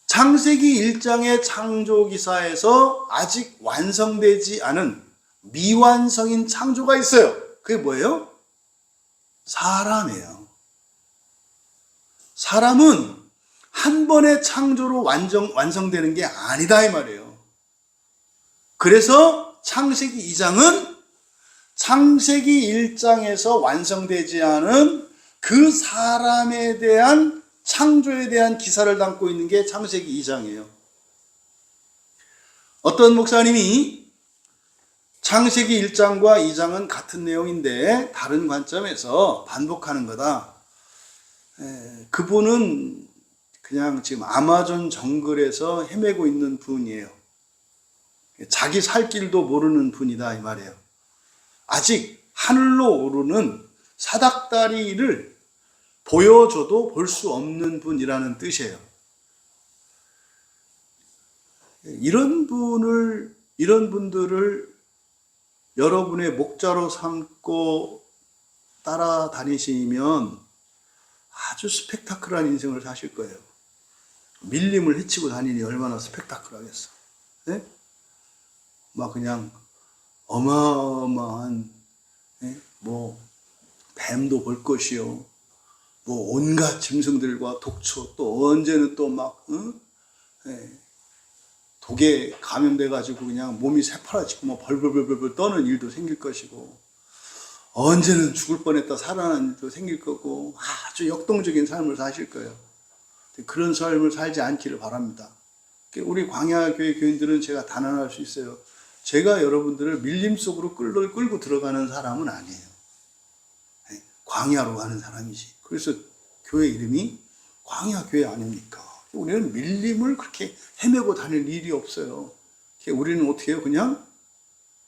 창세기 1장의 창조기사에서 아직 완성되지 않은 미완성인 창조가 있어요. 그게 뭐예요? 사람이에요. 사람은 한 번의 창조로 완성되는 게 아니다 이 말이에요. 그래서 창세기 2장은 창세기 1장에서 완성되지 않은 그 사람에 대한 창조에 대한 기사를 담고 있는 게 창세기 2장이에요. 어떤 목사님이 창세기 1장과 2장은 같은 내용인데 다른 관점에서 반복하는 거다. 그분은 그냥 지금 아마존 정글에서 헤매고 있는 분이에요. 자기 살 길도 모르는 분이다 이 말이에요. 아직 하늘로 오르는 사닥다리를 보여줘도 볼 수 없는 분이라는 뜻이에요. 이런 분들을 여러분의 목자로 삼고 따라다니시면 아주 스펙타클한 인생을 사실 거예요. 밀림을 헤치고 다니니 얼마나 스펙타클하겠어. 네? 막 그냥 어마어마한, 뭐 뱀도 볼 것이요, 뭐 온갖 짐승들과 독초, 또 언제는 또 막 독에 감염돼 가지고 그냥 몸이 새파랗지고 뭐 벌벌벌벌 떠는 일도 생길 것이고, 언제는 죽을 뻔했다 살아나는 일도 생길 거고, 아주 역동적인 삶을 사실 거예요. 그런 삶을 살지 않기를 바랍니다. 우리 광야교회 교인들은 제가 단언할 수 있어요. 제가 여러분들을 밀림 속으로 끌고 들어가는 사람은 아니에요. 광야로 가는 사람이지. 그래서 교회 이름이 광야교회 아닙니까? 우리는 밀림을 그렇게 헤매고 다닐 일이 없어요. 우리는 어떻게 해요? 그냥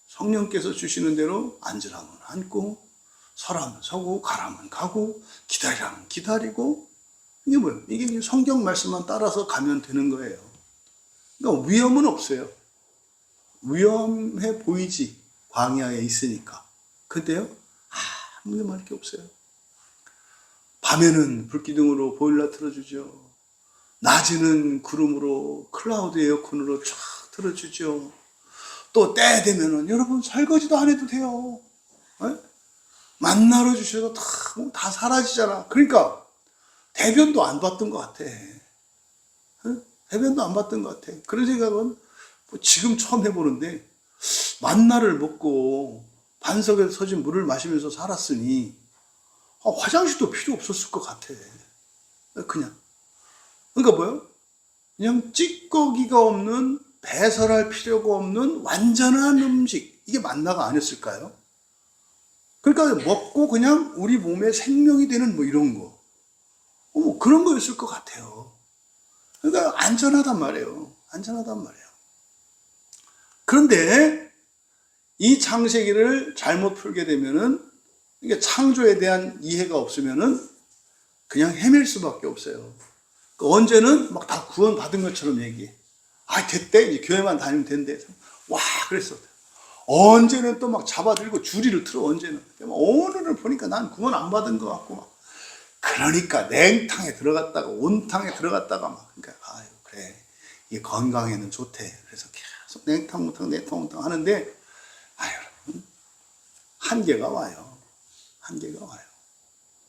성령께서 주시는 대로 앉으라면 앉고, 서라면 서고, 가라면 가고, 기다리라면 기다리고, 이게 뭐예요? 이게 성경 말씀만 따라서 가면 되는 거예요. 그러니까 위험은 없어요. 위험해 보이지, 광야에 있으니까. 근데요, 아무 말할 게 없어요. 밤에는 불기둥으로 보일러 틀어주죠. 낮에는 구름으로, 클라우드 에어컨으로 쫙 틀어주죠. 또 때 되면은 여러분 설거지도 안 해도 돼요. 만나러 주셔도 다 사라지잖아. 그러니까 대변도 안 봤던 것 같아. 대변도 안 봤던 것 같아. 그런 생각은 지금 처음 해보는데, 만나를 먹고 반석에 서진 물을 마시면서 살았으니 화장실도 필요 없었을 것 같아. 그냥. 그러니까 뭐예요? 그냥 찌꺼기가 없는, 배설할 필요가 없는 완전한 음식, 이게 만나가 아니었을까요? 그러니까 먹고 그냥 우리 몸에 생명이 되는 뭐 이런 거, 그런 거였을 것 같아요. 그러니까 안전하단 말이에요. 안전하단 말이에요. 그런데 이 창세기를 잘못 풀게 되면은, 이게 창조에 대한 이해가 없으면은 그냥 헤맬 수밖에 없어요. 언제는 막 다 구원 받은 것처럼 얘기해. 아, 됐대. 이제 교회만 다니면 된대. 와, 그랬어. 언제는 또 막 잡아들고 주리를 틀어, 언제는. 오늘을 보니까 난 구원 안 받은 것 같고, 막. 그러니까 냉탕에 들어갔다가 온탕에 들어갔다가 막. 그러니까, 아유, 그래. 이게 건강에는 좋대. 그래서 계속 냉탕, 온탕 하는데, 아유, 여러분. 한계가 와요. 한계가 와요.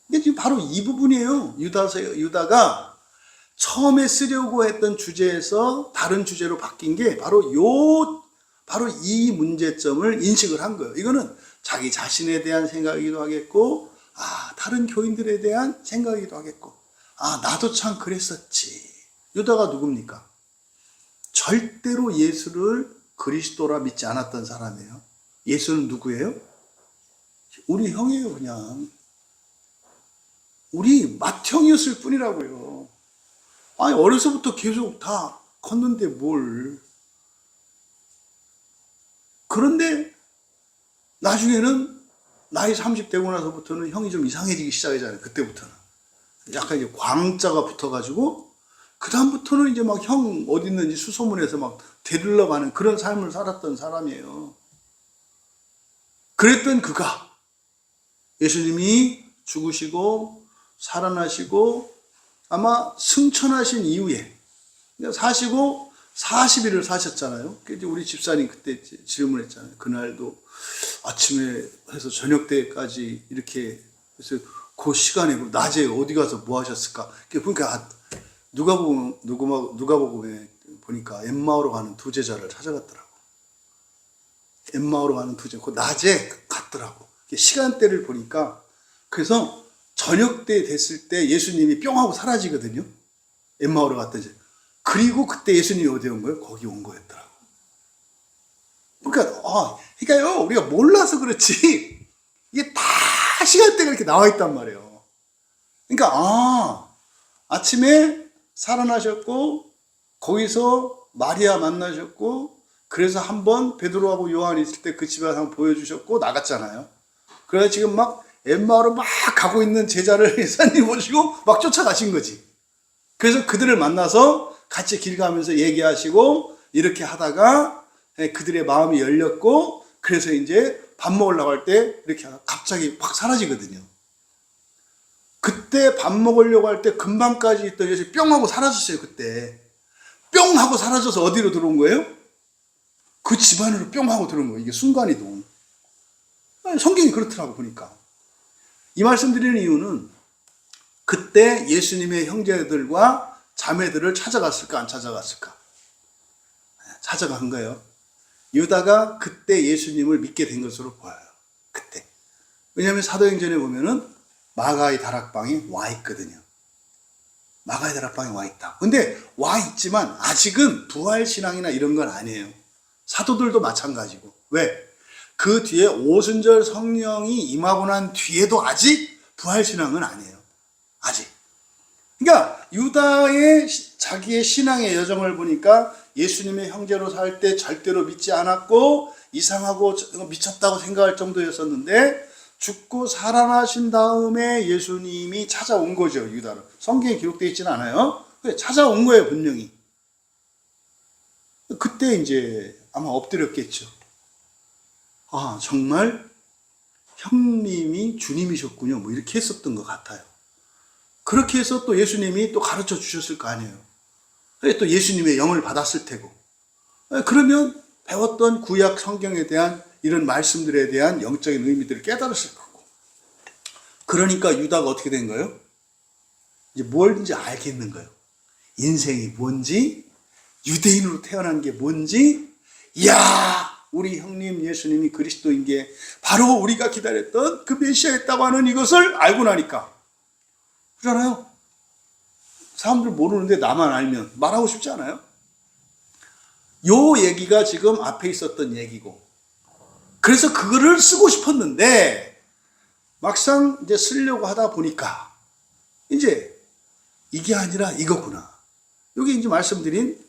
이게 지금 바로 이 부분이에요. 유다가 처음에 쓰려고 했던 주제에서 다른 주제로 바뀐 게 바로 이 문제점을 인식을 한 거예요. 이거는 자기 자신에 대한 생각이기도 하겠고, 다른 교인들에 대한 생각이기도 하겠고, 나도 참 그랬었지. 유다가 누굽니까? 절대로 예수를 그리스도라 믿지 않았던 사람이에요. 예수는 누구예요? 우리 형이에요, 그냥. 우리 맏형이었을 뿐이라고요. 아니, 어려서부터 계속 다 컸는데 뭘. 그런데 나중에는 나이 30 되고 나서부터는 형이 좀 이상해지기 시작하잖아요. 그때부터는. 약간 이제 광자가 붙어가지고, 그다음부터는 이제 막 형 어디 있는지 수소문해서 막 데리러 가는 그런 삶을 살았던 사람이에요. 그랬던 그가 예수님이 죽으시고 살아나시고 아마 승천하신 이후에 사시고 40일을 사셨잖아요. 우리 집사님 그때 질문했잖아요. 그날도 아침에 해서 저녁 때까지 이렇게 그래서 그 시간에 낮에 어디 가서 뭐 하셨을까? 그러니까 누가복음에 보니까 엠마오로 가는 두 제자를 찾아갔더라고. 엠마오로 가는 두 제자. 그 낮에 갔더라고. 시간대를 보니까 그래서 저녁 때 됐을 때 예수님이 뿅 하고 사라지거든요. 엠마오로 갔더니. 그리고 그때 예수님이 어디 온 거예요? 거기 온 거였더라고. 그러니까요, 우리가 몰라서 그렇지, 이게 다 시간대가 이렇게 나와 있단 말이에요. 그러니까, 아침에 살아나셨고, 거기서 마리아 만나셨고, 그래서 한번 베드로하고 요한이 있을 때 그 집에 한번 보여주셨고, 나갔잖아요. 그래서 지금 막 엠마오로 막 가고 있는 제자를 예수님 보시고 막 쫓아가신 거지. 그래서 그들을 만나서 같이 길 가면서 얘기하시고 이렇게 하다가 그들의 마음이 열렸고, 그래서 이제 밥 먹으려고 할 때 이렇게 갑자기 확 사라지거든요. 그때 밥 먹으려고 할 때 금방까지 있던 예수 뿅 하고 사라졌어요. 그때 뿅 하고 사라져서 어디로 들어온 거예요? 그 집 안으로 뿅 하고 들어온 거예요. 이게 순간이동. 성경이 그렇더라고 보니까. 이 말씀 드리는 이유는 그때 예수님의 형제들과 자매들을 찾아갔을까 안 찾아갔을까? 찾아간 거예요. 유다가 그때 예수님을 믿게 된 것으로 보여요. 그때. 왜냐하면 사도행전에 보면은 마가의 다락방에 와 있거든요. 마가의 다락방에 와 있다. 근데 와 있지만 아직은 부활신앙이나 이런 건 아니에요. 사도들도 마찬가지고. 왜? 그 뒤에 오순절 성령이 임하고 난 뒤에도 아직 부활신앙은 아니에요. 아직. 그러니까 유다의 자기의 신앙의 여정을 보니까 예수님의 형제로 살 때 절대로 믿지 않았고 이상하고 미쳤다고 생각할 정도였었는데 죽고 살아나신 다음에 예수님이 찾아온 거죠. 유다를. 성경에 기록되어 있지는 않아요. 찾아온 거예요. 분명히. 그때 이제 아마 엎드렸겠죠. 정말 형님이 주님이셨군요. 뭐 이렇게 했었던 것 같아요. 그렇게 해서 또 예수님이 또 가르쳐 주셨을 거 아니에요. 또 예수님의 영을 받았을 테고. 그러면 배웠던 구약 성경에 대한 이런 말씀들에 대한 영적인 의미들을 깨달았을 거고. 그러니까 유다가 어떻게 된 거예요? 이제 뭘인지 알겠는 거예요. 인생이 뭔지, 유대인으로 태어난 게 뭔지, 우리 형님 예수님이 그리스도인 게 바로 우리가 기다렸던 그 메시아였다고 하는 이것을 알고 나니까. 그러잖아요. 사람들 모르는데 나만 알면 말하고 싶지 않아요? 요 얘기가 지금 앞에 있었던 얘기고. 그래서 그거를 쓰고 싶었는데 막상 이제 쓰려고 하다 보니까 이제 이게 아니라 이거구나. 이게 이제 말씀드린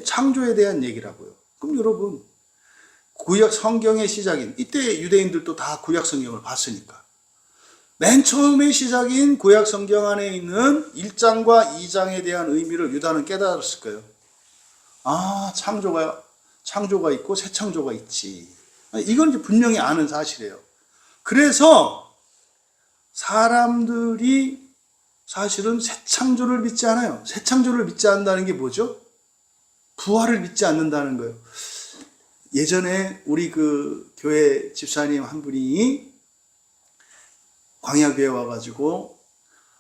창조에 대한 얘기라고요. 그럼 여러분, 구약 성경의 시작인, 이때 유대인들도 다 구약 성경을 봤으니까 맨 처음의 시작인 구약 성경 안에 있는 1장과 2장에 대한 의미를 유다는 깨달았을 거예요. 아, 창조가 있고 새 창조가 있지. 이건 이제 분명히 아는 사실이에요. 그래서 사람들이 사실은 새 창조를 믿지 않아요. 새 창조를 믿지 않는다는 게 뭐죠? 부활을 믿지 않는다는 거예요. 예전에 우리 그 교회 집사님 한 분이 광야교회 와가지고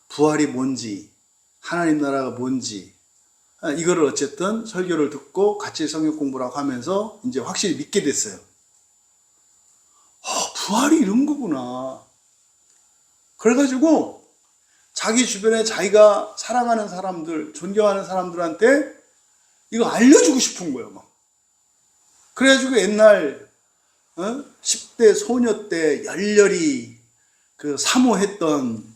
부활이 뭔지, 하나님 나라가 뭔지, 이거를 어쨌든 설교를 듣고 같이 성경 공부를 하면서 이제 확실히 믿게 됐어요. 부활이 이런 거구나. 그래가지고 자기 주변에 자기가 사랑하는 사람들, 존경하는 사람들한테 이거 알려주고 싶은 거예요, 막. 그래가지고 옛날 10대 소녀 때 열렬히 그 사모했던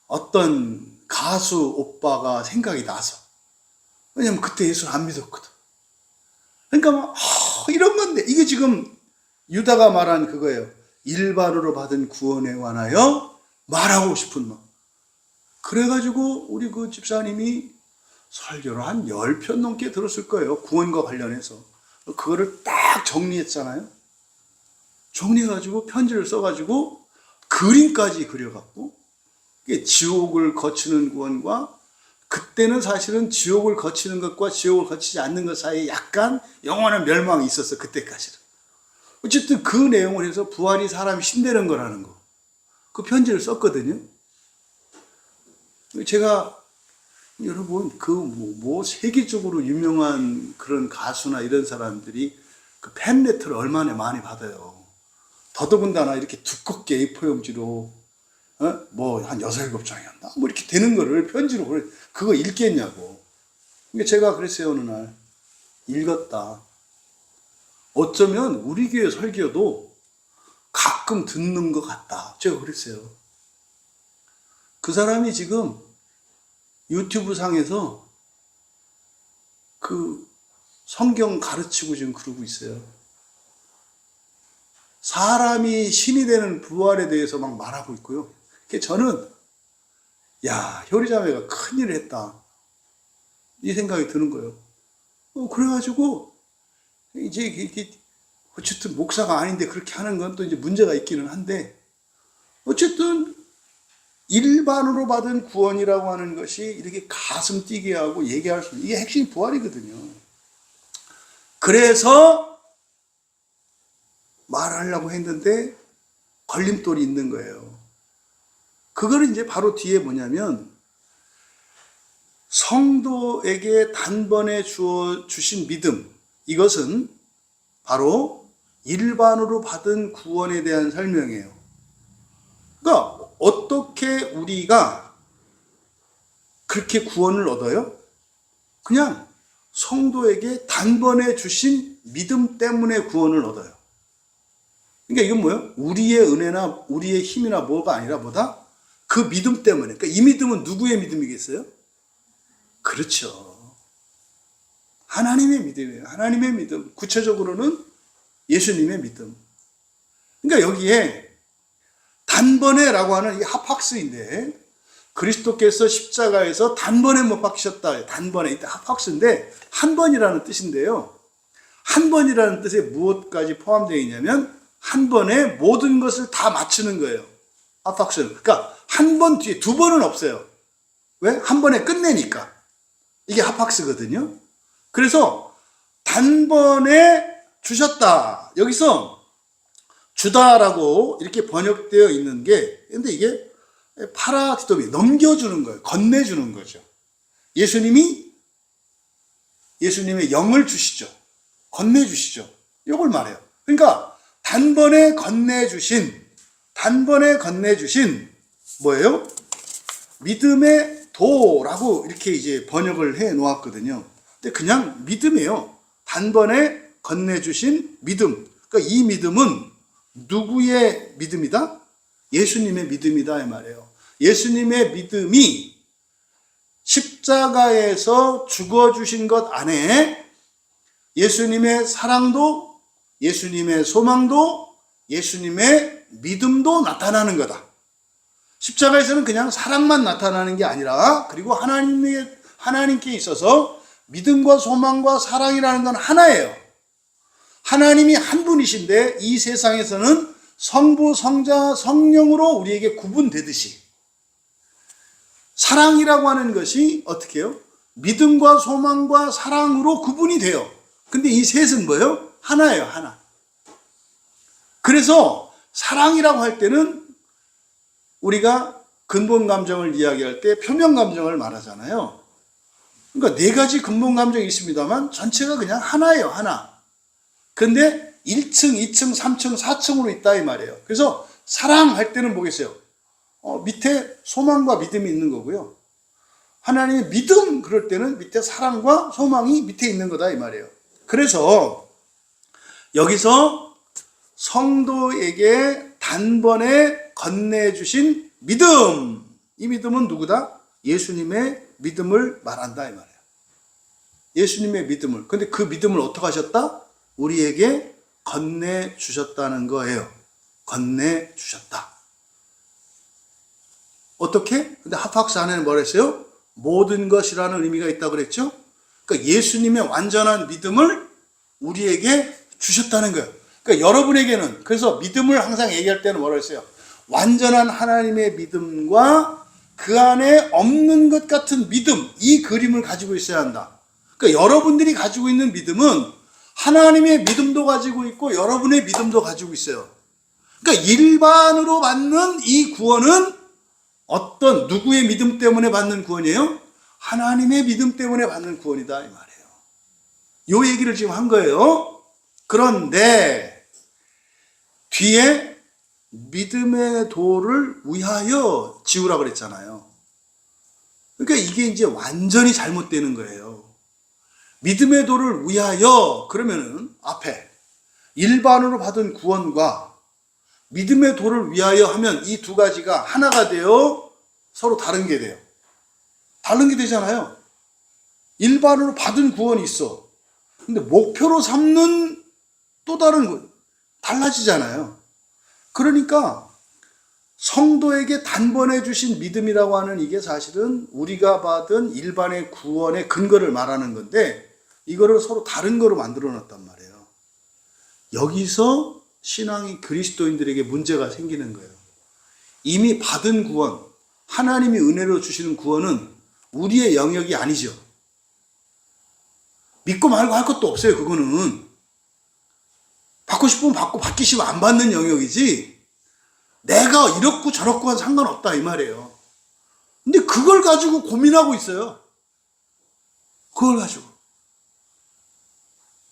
어떤 가수 오빠가 생각이 나서. 왜냐면 그때 예수를 안 믿었거든. 그러니까 막 이런 건데 이게 지금 유다가 말한 그거예요. 일반으로 받은 구원에 관하여 말하고 싶은 막. 그래가지고 우리 그 집사님이 설교를 한 10편 넘게 들었을 거예요. 구원과 관련해서. 그거를 딱 정리했잖아요. 정리해가지고 편지를 써가지고 그림까지 그려갖고 지옥을 거치는 구원과 그때는 사실은 지옥을 거치는 것과 지옥을 거치지 않는 것 사이에 약간 영원한 멸망이 있었어. 그때까지는. 어쨌든 그 내용을 해서 부활이 사람이 신되는 거라는 거. 그 편지를 썼거든요. 제가 여러분 그 세계적으로 유명한 그런 가수나 이런 사람들이 그 팬레터를 얼마나 많이 받아요. 더더군다나 이렇게 두껍게 A4용지로 뭐 한 6-7장이었나? 뭐 이렇게 되는 거를 편지로 그거 읽겠냐고. 그러니까 제가 그랬어요. 어느 날 읽었다. 어쩌면 우리 교회 설교도 가끔 듣는 것 같다. 제가 그랬어요. 그 사람이 지금 유튜브 상에서 그 성경 가르치고 지금 그러고 있어요. 사람이 신이 되는 부활에 대해서 막 말하고 있고요. 저는 야, 효리자매가 큰일을 했다. 이 생각이 드는 거예요. 그래가지고 이제 이게 어쨌든 목사가 아닌데 그렇게 하는 건 또 이제 문제가 있기는 한데 어쨌든 일반으로 받은 구원이라고 하는 것이 이렇게 가슴 뛰게 하고 얘기할 수 있는 이게 핵심 부활이거든요. 그래서 말하려고 했는데 걸림돌이 있는 거예요. 그거는 이제 바로 뒤에 뭐냐면 성도에게 단번에 주신 믿음, 이것은 바로 일반으로 받은 구원에 대한 설명이에요. 그러니까 어떻게 우리가 그렇게 구원을 얻어요? 그냥 성도에게 단번에 주신 믿음 때문에 구원을 얻어요. 그러니까 이건 뭐예요? 우리의 은혜나 우리의 힘이나 뭐가 아니라 뭐다? 그 믿음 때문에. 그러니까 이 믿음은 누구의 믿음이겠어요? 그렇죠. 하나님의 믿음이에요. 하나님의 믿음. 구체적으로는 예수님의 믿음. 그러니까 여기에 단번에라고 하는 이 합학스인데 그리스도께서 십자가에서 단번에 못 박히셨다. 단번에. 이때 합학스인데 한 번이라는 뜻인데요. 한 번이라는 뜻에 무엇까지 포함되어 있냐면 한 번에 모든 것을 다 맞추는 거예요. 합학스는. 그러니까 한 번 뒤에 두 번은 없어요. 왜? 한 번에 끝내니까. 이게 합학스거든요. 그래서 단번에 주셨다. 여기서 주다라고 이렇게 번역되어 있는 게, 근데 이게 파라디도미, 넘겨주는 거예요. 건네주는 거죠. 예수님의 영을 주시죠. 건네주시죠. 이걸 말해요. 그러니까 단번에 건네주신 뭐예요? 믿음의 도라고 이렇게 이제 번역을 해 놓았거든요. 근데 그냥 믿음이에요. 단번에 건네주신 믿음. 그러니까 이 믿음은 누구의 믿음이다? 예수님의 믿음이다 이 말이에요. 예수님의 믿음이 십자가에서 죽어주신 것 안에 예수님의 사랑도, 예수님의 소망도, 예수님의 믿음도 나타나는 거다. 십자가에서는 그냥 사랑만 나타나는 게 아니라, 그리고 하나님께 있어서 믿음과 소망과 사랑이라는 건 하나예요. 하나님이 한 분이신데 이 세상에서는 성부, 성자, 성령으로 우리에게 구분되듯이 사랑이라고 하는 것이 어떻게 해요? 믿음과 소망과 사랑으로 구분이 돼요. 근데 이 셋은 뭐예요? 하나예요, 하나. 그래서 사랑이라고 할 때는 우리가 근본 감정을 이야기할 때 표면 감정을 말하잖아요. 그러니까 네 가지 근본 감정이 있습니다만 전체가 그냥 하나예요, 하나. 근데 1층, 2층, 3층, 4층으로 있다 이 말이에요. 그래서 사랑할 때는 뭐겠어요? 밑에 소망과 믿음이 있는 거고요. 하나님의 믿음 그럴 때는 밑에 사랑과 소망이 밑에 있는 거다 이 말이에요. 그래서 여기서 성도에게 단번에 건네주신 믿음, 이 믿음은 누구다? 예수님의 믿음을 말한다 이 말이에요. 예수님의 믿음을. 근데 그 믿음을 어떻게 하셨다? 우리에게 건네주셨다는 거예요. 건네주셨다. 어떻게? 근데 하박스 안에는 뭐라 했어요? 모든 것이라는 의미가 있다고 그랬죠? 그러니까 예수님의 완전한 믿음을 우리에게 주셨다는 거예요. 그러니까 여러분에게는, 그래서 믿음을 항상 얘기할 때는 뭐라 했어요? 완전한 하나님의 믿음과 그 안에 없는 것 같은 믿음, 이 그림을 가지고 있어야 한다. 그러니까 여러분들이 가지고 있는 믿음은 하나님의 믿음도 가지고 있고 여러분의 믿음도 가지고 있어요. 그러니까 일반으로 받는 이 구원은 어떤 누구의 믿음 때문에 받는 구원이에요? 하나님의 믿음 때문에 받는 구원이다 이 말이에요. 요 얘기를 지금 한 거예요. 그런데 뒤에 믿음의 도를 위하여 지으라고 그랬잖아요. 그러니까 이게 이제 완전히 잘못되는 거예요. 믿음의 도를 위하여 그러면은 앞에 일반으로 받은 구원과 믿음의 도를 위하여 하면 이 두 가지가 하나가 되어 서로 다른 게 돼요. 다른 게 되잖아요. 일반으로 받은 구원이 있어. 근데 목표로 삼는 또 다른 거 달라지잖아요. 그러니까 성도에게 단번에 주신 믿음이라고 하는 이게 사실은 우리가 받은 일반의 구원의 근거를 말하는 건데 이거를 서로 다른 거로 만들어 놨단 말이에요. 여기서 신앙이 그리스도인들에게 문제가 생기는 거예요. 이미 받은 구원, 하나님이 은혜로 주시는 구원은 우리의 영역이 아니죠. 믿고 말고 할 것도 없어요. 그거는 받고 싶으면 받고 받기 싫으면 안 받는 영역이지 내가 이렇고 저렇고 한 상관없다 이 말이에요. 근데 그걸 가지고 고민하고 있어요. 그걸 가지고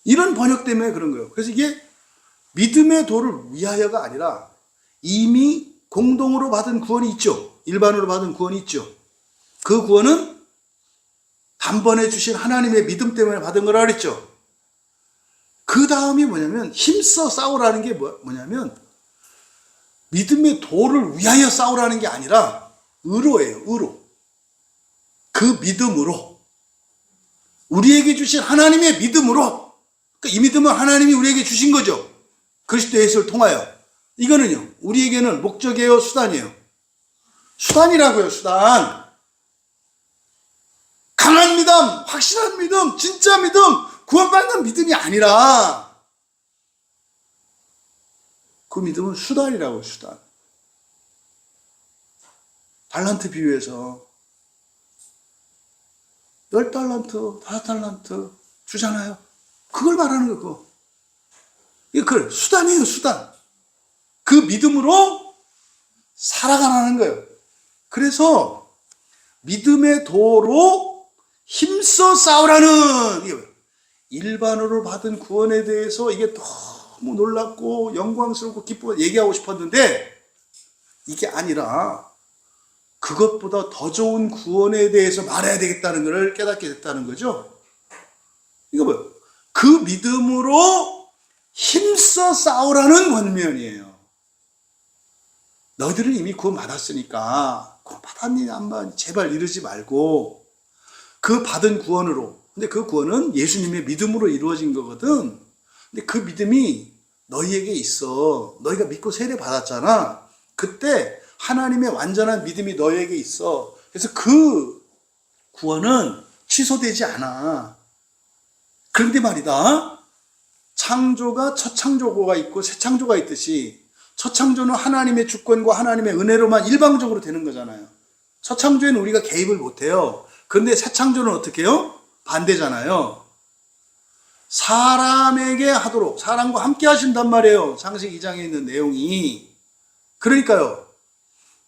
이런 번역 때문에 그런 거예요. 그래서 이게 믿음의 도를 위하여가 아니라 이미 공동으로 받은 구원이 있죠. 일반으로 받은 구원이 있죠. 그 구원은 단번에 주신 하나님의 믿음 때문에 받은 거라 그랬죠. 그 다음이 뭐냐면 힘써 싸우라는 게 뭐냐면 믿음의 도를 위하여 싸우라는 게 아니라 의로예요. 의로. 그 믿음으로 우리에게 주신 하나님의 믿음으로 그러니까 이 믿음은 하나님이 우리에게 주신 거죠. 그리스도 예수를 통하여. 이거는요. 우리에게는 목적이에요. 수단이에요. 수단이라고요. 수단. 강한 믿음, 확실한 믿음, 진짜 믿음, 구원받는 믿음이 아니라 그 믿음은 수단이라고요. 수단. 달란트 비유에서 10달란트, 5달란트 주잖아요. 그걸 말하는 거예요. 그거. 이거 수단이에요. 수단. 그 믿음으로 살아가라는 거예요. 그래서 믿음의 도로 힘써 싸우라는 이게 일반으로 받은 구원에 대해서 이게 너무 놀랍고 영광스럽고 기쁘고 얘기하고 싶었는데 이게 아니라 그것보다 더 좋은 구원에 대해서 말해야 되겠다는 것을 깨닫게 됐다는 거죠. 이거 뭐예요? 그 믿음으로 힘써 싸우라는 권면이에요. 너희들은 이미 구원 받았으니까 구원 받았니 안 받았니 제발 이러지 말고 그 받은 구원으로 근데 그 구원은 예수님의 믿음으로 이루어진 거거든. 근데 그 믿음이 너희에게 있어. 너희가 믿고 세례 받았잖아. 그때 하나님의 완전한 믿음이 너에게 있어. 그래서 그 구원은 취소되지 않아. 그런데 말이다, 창조가 첫 창조가 있고 새 창조가 있듯이 첫 창조는 하나님의 주권과 하나님의 은혜로만 일방적으로 되는 거잖아요. 첫 창조에는 우리가 개입을 못해요. 그런데 새 창조는 어떻게 해요? 반대잖아요. 사람에게 하도록, 사람과 함께 하신단 말이에요. 창세기 2장에 있는 내용이. 그러니까요,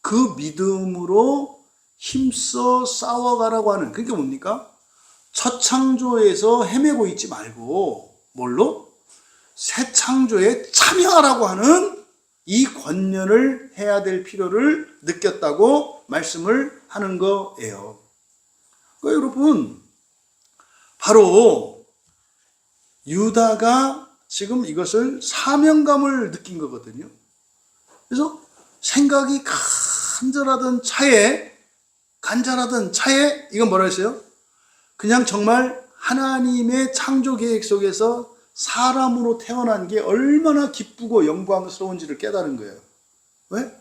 그 믿음으로 힘써 싸워가라고 하는, 그게 뭡니까? 첫 창조에서 헤매고 있지 말고 뭘로? 새 창조에 참여하라고 하는 이 권면을 해야 될 필요를 느꼈다고 말씀을 하는 거예요. 그러니까 여러분, 바로 유다가 지금 이것을 사명감을 느낀 거거든요. 그래서 생각이 간절하던 차에 이건 뭐라 했어요? 그냥 정말 하나님의 창조 계획 속에서 사람으로 태어난 게 얼마나 기쁘고 영광스러운지를 깨달은 거예요. 왜?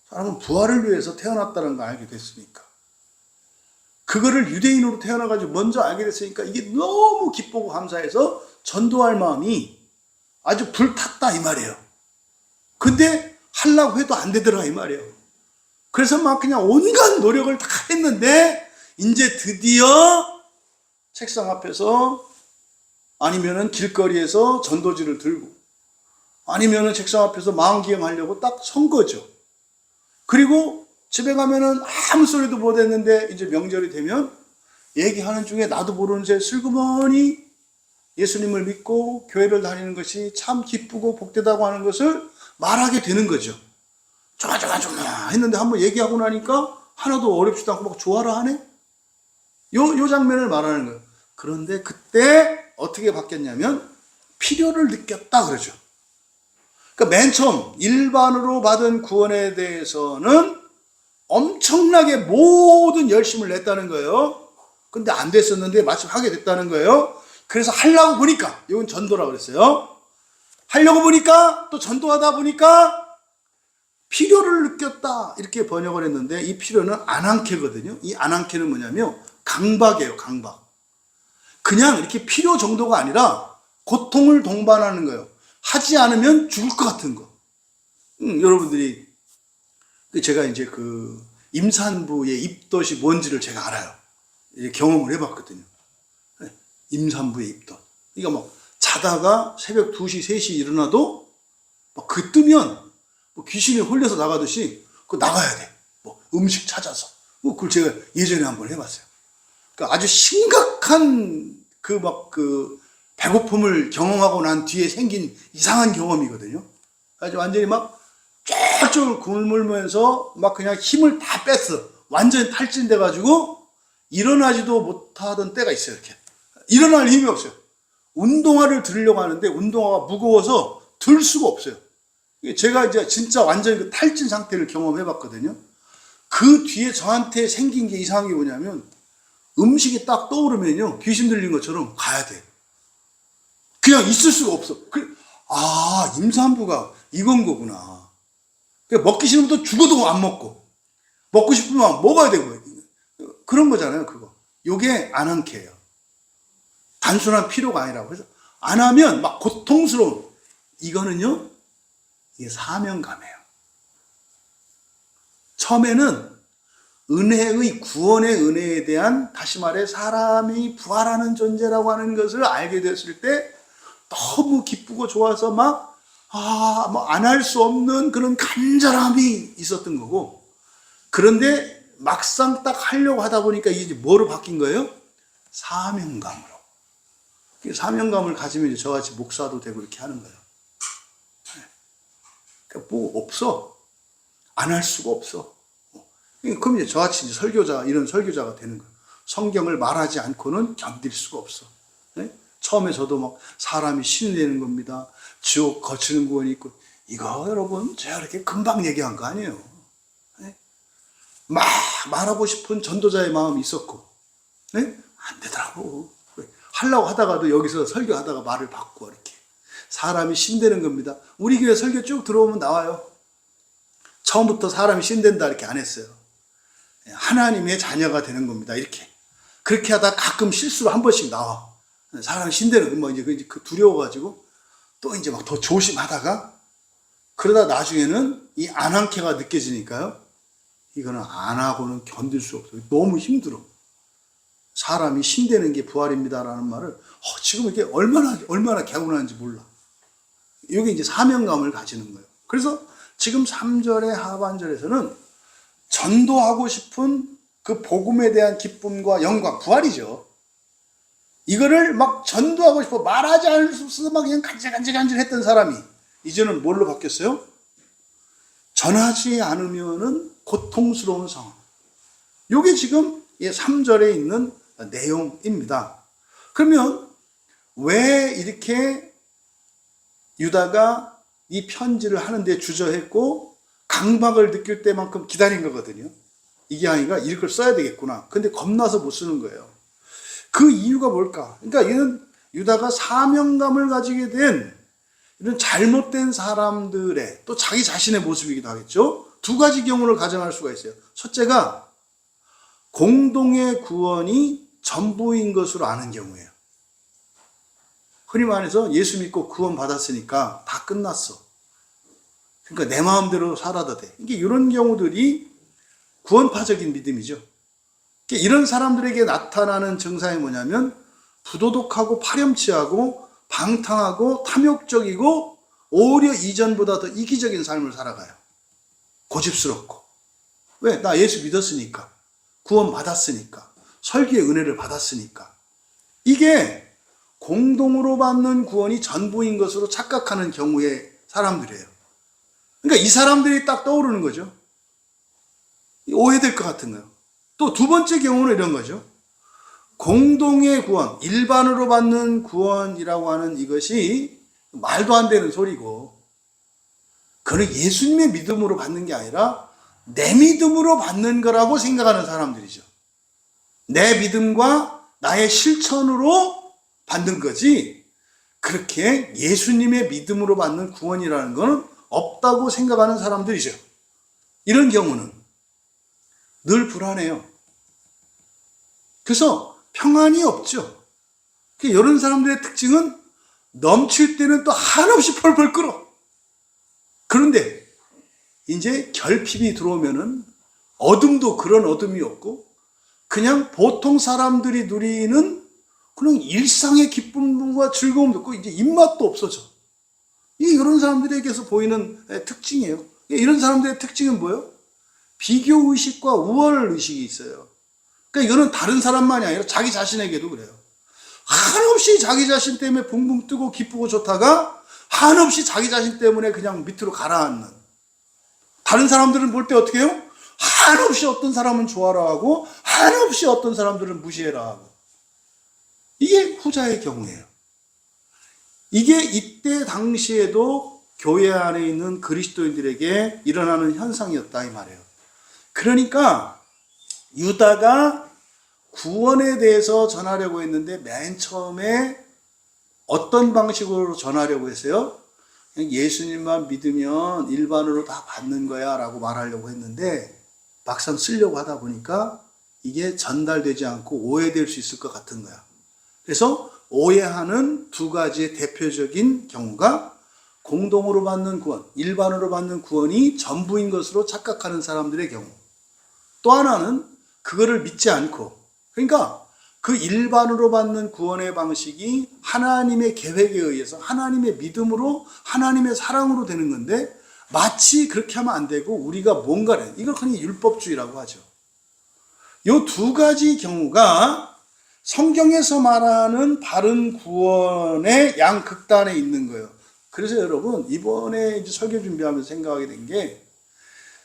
사람은 부활을 위해서 태어났다는 걸 알게 됐으니까. 그거를 유대인으로 태어나가지고 먼저 알게 됐으니까 이게 너무 기쁘고 감사해서 전도할 마음이 아주 불탔다 이 말이에요. 근데 하려고 해도 안 되더라 이 말이에요. 그래서 막 그냥 온갖 노력을 다 했는데 이제 드디어 책상 앞에서 아니면은 길거리에서 전도지를 들고 아니면은 책상 앞에서 마음기행하려고 딱 선 거죠. 그리고 집에 가면은 아무 소리도 못 했는데 이제 명절이 되면 얘기하는 중에 나도 모르는 새 슬그머니 예수님을 믿고 교회를 다니는 것이 참 기쁘고 복되다고 하는 것을 말하게 되는 거죠. 좋아 했는데 한번 얘기하고 나니까 하나도 어렵지도 않고 막 좋아라 하네? 요 장면을 말하는 거예요. 그런데 그때 어떻게 바뀌었냐면 필요를 느꼈다 그러죠. 그러니까 맨 처음 일반으로 받은 구원에 대해서는 엄청나게 모든 열심을 냈다는 거예요. 근데 안 됐었는데 마침 하게 됐다는 거예요. 그래서 하려고 보니까, 이건 전도라고 그랬어요. 하려고 보니까 또 전도하다 보니까 필요를 느꼈다 이렇게 번역을 했는데 이 필요는 아난케거든요. 이 아난케는 뭐냐면 강박이에요. 강박. 그냥 이렇게 필요 정도가 아니라 고통을 동반하는 거예요. 하지 않으면 죽을 것 같은 거. 여러분들이 제가 이제 그 임산부의 입덧이 뭔지를 제가 알아요. 이제 경험을 해봤거든요. 임산부의 입덧. 그러니까 막 자다가 새벽 2시, 3시 일어나도 막 그 뜨면 뭐 귀신이 홀려서 나가듯이 그거 나가야 돼. 뭐 음식 찾아서. 뭐 그걸 제가 예전에 한번 해봤어요. 그러니까 아주 심각한 그 배고픔을 경험하고 난 뒤에 생긴 이상한 경험이거든요. 아주 완전히 막 쫙쫙 굶으면서 막 그냥 힘을 다 뺐어. 완전히 탈진돼가지고 일어나지도 못하던 때가 있어요. 이렇게 일어날 힘이 없어요. 운동화를 들으려고 하는데 운동화가 무거워서 들 수가 없어요. 제가 이제 진짜 완전히 그 탈진 상태를 경험해봤거든요. 그 뒤에 저한테 생긴 게 이상한 게 뭐냐면 음식이 딱 떠오르면요 귀신 들린 것처럼 가야 돼. 그냥 있을 수가 없어. 임산부가 이건 거구나. 먹기 싫으면 또 죽어도 안 먹고 먹고 싶으면 먹어야 되고 그런 거잖아요. 그거. 요게 아난케예요. 단순한 필요가 아니라고. 그래서 안 하면 막 고통스러운, 이거는요 이게 사명감이에요. 처음에는 은혜의 구원의 은혜에 대한, 다시 말해 사람이 부활하는 존재라고 하는 것을 알게 됐을 때 너무 기쁘고 좋아서 막 안 할 수 없는 그런 간절함이 있었던 거고, 그런데 막상 딱 하려고 하다 보니까 이게 뭐로 바뀐 거예요? 사명감으로. 사명감을 가지면 저같이 목사도 되고 이렇게 하는 거예요. 그러니까 뭐 없어. 안 할 수가 없어. 그럼 이제 저같이 이제 설교자, 이런 설교자가 되는 거예요. 성경을 말하지 않고는 견딜 수가 없어. 네? 처음에 저도 막 사람이 신이 되는 겁니다. 지옥 거치는 구원이 있고, 이거 여러분 제가 이렇게 금방 얘기한 거 아니에요. 네? 막 말하고 싶은 전도자의 마음이 있었고, 네? 안 되더라고. 하려고 하다가도 여기서 설교하다가 말을 바꾸어 이렇게. 사람이 신 되는 겁니다. 우리 교회 설교 쭉 들어오면 나와요. 처음부터 사람이 신된다 이렇게 안 했어요. 하나님의 자녀가 되는 겁니다. 이렇게. 그렇게 하다 가끔 실수로 한 번씩 나와. 사람이 신되는, 뭐 이제 그 두려워가지고 또 이제 막 더 조심하다가 그러다 나중에는 이 안한캐가 느껴지니까요. 이거는 안 하고는 견딜 수 없어요. 너무 힘들어. 사람이 신되는 게 부활입니다라는 말을 지금 이게 얼마나 개운한지 몰라. 이게 이제 사명감을 가지는 거예요. 그래서 지금 3절의 하반절에서는 전도하고 싶은 그 복음에 대한 기쁨과 영광, 부활이죠. 이거를 막 전도하고 싶어 말하지 않을 수 없어서 막 그냥 간질간질 했던 사람이 이제는 뭘로 바뀌었어요? 전하지 않으면은 고통스러운 상황. 이게 지금 3절에 있는 내용입니다. 그러면 왜 이렇게 유다가 이 편지를 하는데 주저했고 강박을 느낄 때만큼 기다린 거거든요. 이게 아니라 이걸 써야 되겠구나. 근데 겁나서 못 쓰는 거예요. 그 이유가 뭘까? 그러니까 이는 유다가 사명감을 가지게 된 이런 잘못된 사람들의 또 자기 자신의 모습이기도 하겠죠. 두 가지 경우를 가정할 수가 있어요. 첫째가 공동의 구원이 전부인 것으로 아는 경우예요. 흔히 말해서 예수 믿고 구원 받았으니까 다 끝났어. 그러니까 내 마음대로 살아도 돼. 이게 이런 경우들이 구원파적인 믿음이죠. 이런 사람들에게 나타나는 증상이 뭐냐면 부도덕하고 파렴치하고 방탕하고 탐욕적이고 오히려 이전보다 더 이기적인 삶을 살아가요. 고집스럽고. 왜? 나 예수 믿었으니까. 구원 받았으니까. 설교의 은혜를 받았으니까. 이게 공동으로 받는 구원이 전부인 것으로 착각하는 경우의 사람들이에요. 그러니까 이 사람들이 딱 떠오르는 거죠. 오해될 것 같은 거예요. 또 두 번째 경우는 이런 거죠. 공동의 구원, 일반으로 받는 구원이라고 하는 이것이 말도 안 되는 소리고, 그는 예수님의 믿음으로 받는 게 아니라 내 믿음으로 받는 거라고 생각하는 사람들이죠. 내 믿음과 나의 실천으로 받는 거지, 그렇게 예수님의 믿음으로 받는 구원이라는 것은 없다고 생각하는 사람들이죠. 이런 경우는 늘 불안해요. 그래서 평안이 없죠. 이런 사람들의 특징은 넘칠 때는 또 한없이 펄펄 끓어. 그런데 이제 결핍이 들어오면은 어둠도 그런 어둠이 없고 그냥 보통 사람들이 누리는 그냥 일상의 기쁨과 즐거움도 없고 이제 입맛도 없어져. 이게 이런 사람들에게서 보이는 특징이에요. 이런 사람들의 특징은 뭐예요? 비교의식과 우월의식이 있어요. 그러니까 이거는 다른 사람만이 아니라 자기 자신에게도 그래요. 한없이 자기 자신 때문에 붕붕 뜨고 기쁘고 좋다가 한없이 자기 자신 때문에 그냥 밑으로 가라앉는. 다른 사람들은 볼 때 어떻게 해요? 한없이 어떤 사람은 좋아라 하고 한없이 어떤 사람들은 무시해라 하고. 이게 후자의 경우예요. 이게 이때 당시에도 교회 안에 있는 그리스도인들에게 일어나는 현상이었다 이 말이에요. 그러니까 유다가 구원에 대해서 전하려고 했는데 맨 처음에 어떤 방식으로 전하려고 했어요? 그냥 예수님만 믿으면 일반으로 다 받는 거야 라고 말하려고 했는데 막상 쓰려고 하다 보니까 이게 전달되지 않고 오해될 수 있을 것 같은 거야. 그래서 오해하는 두 가지의 대표적인 경우가 공동으로 받는 구원, 일반으로 받는 구원이 전부인 것으로 착각하는 사람들의 경우. 또 하나는 그거를 믿지 않고, 그러니까 그 일반으로 받는 구원의 방식이 하나님의 계획에 의해서 하나님의 믿음으로 하나님의 사랑으로 되는 건데 마치 그렇게 하면 안 되고 우리가 뭔가를, 이걸 흔히 율법주의라고 하죠. 이 두 가지 경우가 성경에서 말하는 바른 구원의 양극단에 있는 거예요. 그래서 여러분 이번에 이제 설교 준비하면서 생각하게 된 게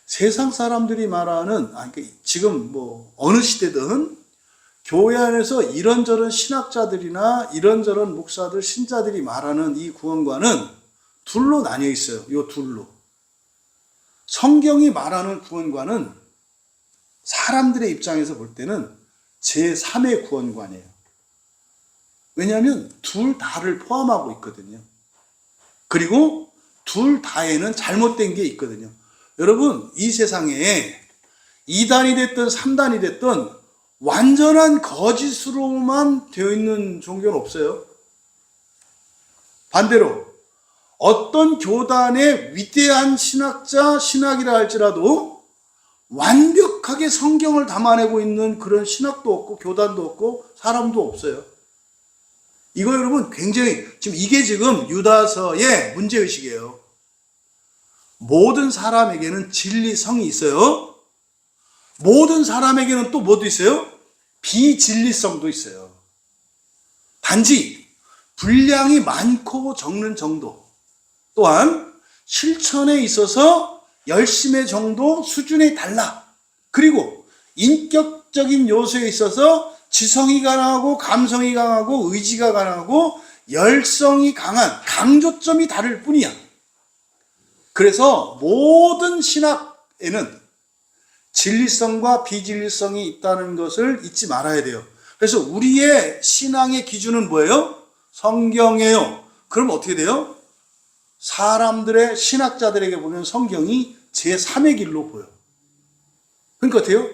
세상 사람들이 말하는, 그러니까 지금 뭐 어느 시대든 교회 안에서 이런저런 신학자들이나 이런저런 목사들, 신자들이 말하는 이 구원과는 둘로 나뉘어 있어요. 이 둘로. 성경이 말하는 구원과는 사람들의 입장에서 볼 때는 제3의 구원관이에요. 왜냐하면 둘 다를 포함하고 있거든요. 그리고 둘 다에는 잘못된 게 있거든요. 여러분, 이 세상에 2단이 됐든 3단이 됐든 완전한 거짓으로만 되어 있는 종교는 없어요. 반대로 어떤 교단의 위대한 신학자, 신학이라 할지라도 완벽하게 성경을 담아내고 있는 그런 신학도 없고 교단도 없고 사람도 없어요. 이거 여러분 굉장히 이게 지금 유다서의 문제의식이에요. 모든 사람에게는 진리성이 있어요. 모든 사람에게는 또 뭐도 있어요? 비진리성도 있어요. 단지 분량이 많고 적는 정도, 또한 실천에 있어서 열심의 정도 수준이 달라. 그리고 인격적인 요소에 있어서 지성이 강하고 감성이 강하고 의지가 강하고 열성이 강한 강조점이 다를 뿐이야. 그래서 모든 신학에는 진리성과 비진리성이 있다는 것을 잊지 말아야 돼요. 그래서 우리의 신앙의 기준은 뭐예요? 성경이에요. 그럼 어떻게 돼요? 사람들의 신학자들에게 보면 성경이 제3의 길로 보여. 그러니까 어때요?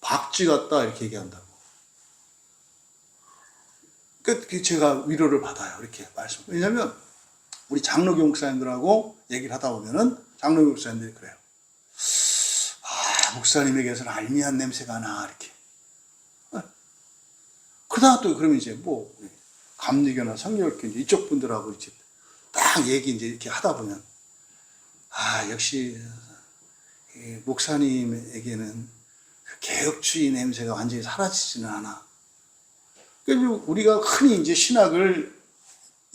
박쥐 같다 이렇게 얘기한다고. 그러니까 제가 위로를 받아요. 이렇게 말씀. 왜냐하면 우리 장로교 목사님들하고 얘기를 하다 보면은 장로교 목사님들이 그래요. 목사님에게서는 알미한 냄새가 나 이렇게. 그러다가 또 그러면 이제 뭐 감리교나 성결교 이쪽 분들하고 이제 딱 얘기 이제 이렇게 하다 보면 역시 목사님에게는 개혁주의 냄새가 완전히 사라지지는 않아. 그러니까 우리가 흔히 이제 신학을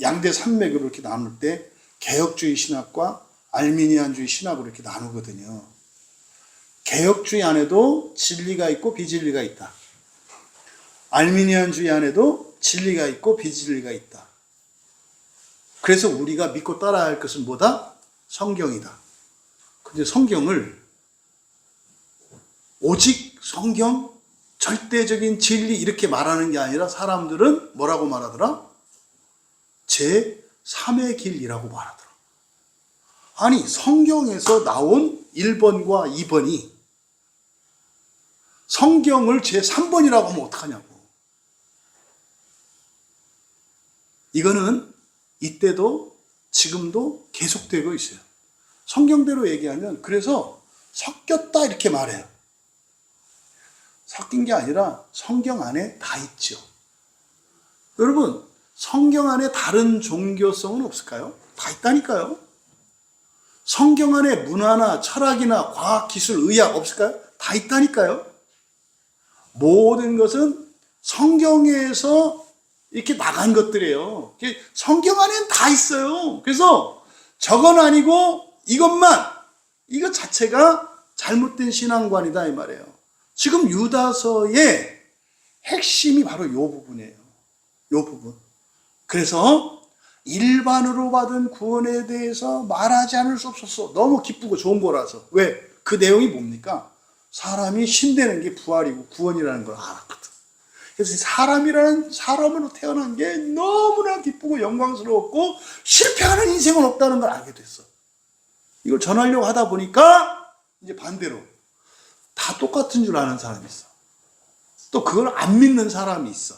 양대 산맥으로 이렇게 나눌 때 개혁주의 신학과 알미니안주의 신학으로 이렇게 나누거든요. 개혁주의 안에도 진리가 있고 비진리가 있다. 알미니안주의 안에도 진리가 있고 비진리가 있다. 그래서 우리가 믿고 따라야 할 것은 뭐다? 성경이다. 근데 성경을 오직 성경, 절대적인 진리 이렇게 말하는 게 아니라 사람들은 뭐라고 말하더라? 제3의 길이라고 말하더라. 아니, 성경에서 나온 1번과 2번이 성경을 제3번이라고 하면 어떡하냐고. 이거는 이때도 지금도 계속되고 있어요. 성경대로 얘기하면 그래서 섞였다 이렇게 말해요. 섞인 게 아니라 성경 안에 다 있죠. 여러분, 성경 안에 다른 종교성은 없을까요? 다 있다니까요. 성경 안에 문화나 철학이나 과학, 기술, 의학 없을까요? 다 있다니까요. 모든 것은 성경에서 이렇게 나간 것들이에요. 성경 안에는 다 있어요. 그래서 저건 아니고 이것만, 이것 자체가 잘못된 신앙관이다 이 말이에요. 지금 유다서의 핵심이 바로 이 부분이에요. 이 부분. 그래서 일반으로 받은 구원에 대해서 말하지 않을 수 없었어. 너무 기쁘고 좋은 거라서. 왜? 그 내용이 뭡니까? 사람이 신되는 게 부활이고 구원이라는 걸 알았거든. 그래서 사람으로 태어난 게 너무나 기쁘고 영광스러웠고 실패하는 인생은 없다는 걸 알게 됐어. 이걸 전하려고 하다 보니까 이제 반대로 다 똑같은 줄 아는 사람이 있어. 또 그걸 안 믿는 사람이 있어.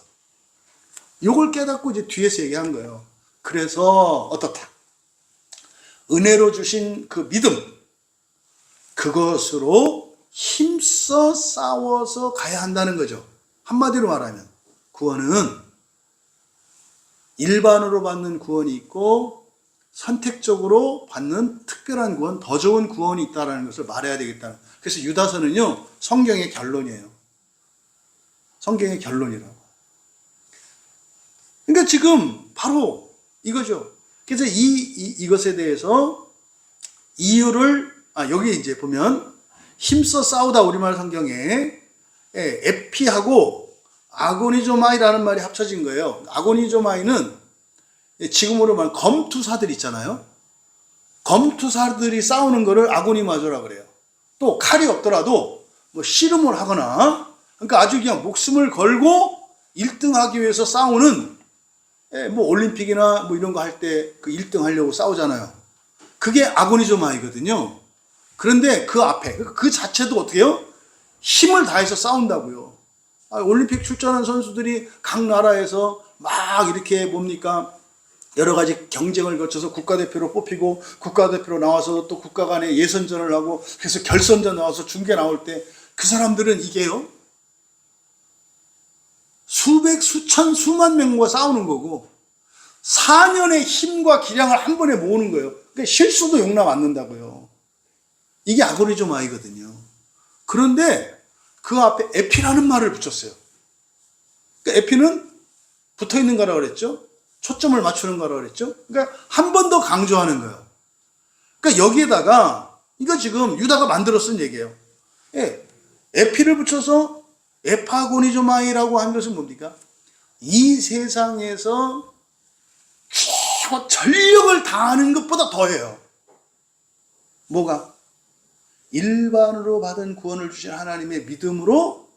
이걸 깨닫고 이제 뒤에서 얘기한 거예요. 그래서 어떻다? 은혜로 주신 그 믿음, 그것으로 힘써 싸워서 가야 한다는 거죠. 한마디로 말하면 구원은 일반으로 받는 구원이 있고 선택적으로 받는 특별한 구원, 더 좋은 구원이 있다는 것을 말해야 되겠다는. 그래서 유다서는요, 성경의 결론이에요. 성경의 결론이라고. 그러니까 지금 바로 이거죠. 그래서 이것에 대해서 이유를, 여기 이제 보면 힘써 싸우다 우리말 성경에 에피하고 아고니조마이라는 말이 합쳐진 거예요. 아고니조마이는 지금으로 말하면 검투사들 있잖아요. 검투사들이 싸우는 거를 아고니마조라 그래요. 또 칼이 없더라도 뭐 씨름을 하거나, 그러니까 아주 그냥 목숨을 걸고 1등 하기 위해서 싸우는, 뭐 올림픽이나 뭐 이런 거 할 때 그 1등 하려고 싸우잖아요. 그게 아고니조마이거든요. 그런데 그 앞에 그 자체도 어떻게 해요? 힘을 다해서 싸운다고요. 올림픽 출전한 선수들이 각 나라에서 막 이렇게 뭡니까? 여러 가지 경쟁을 거쳐서 국가대표로 뽑히고 국가대표로 나와서 또 국가 간에 예선전을 하고 그래서 결선전 나와서 중계 나올 때 그 사람들은 이게요. 수백, 수천, 수만 명과 싸우는 거고 4년의 힘과 기량을 한 번에 모으는 거예요. 그러니까 실수도 용납 안 된다고요. 이게 아고리조마이거든요. 그런데 그 앞에 에피라는 말을 붙였어요. 그러니까 에피는 붙어있는 거라고 그랬죠. 초점을 맞추는 거라고 그랬죠. 그러니까 한 번 더 강조하는 거예요. 그러니까 여기에다가 이거 지금 유다가 만들어 쓴 얘기예요. 예, 에피를 붙여서 에파고니조마이라고 한 것은 뭡니까? 이 세상에서 최고 전력을 다하는 것보다 더해요. 뭐가? 일반으로 받은 구원을 주신 하나님의 믿음으로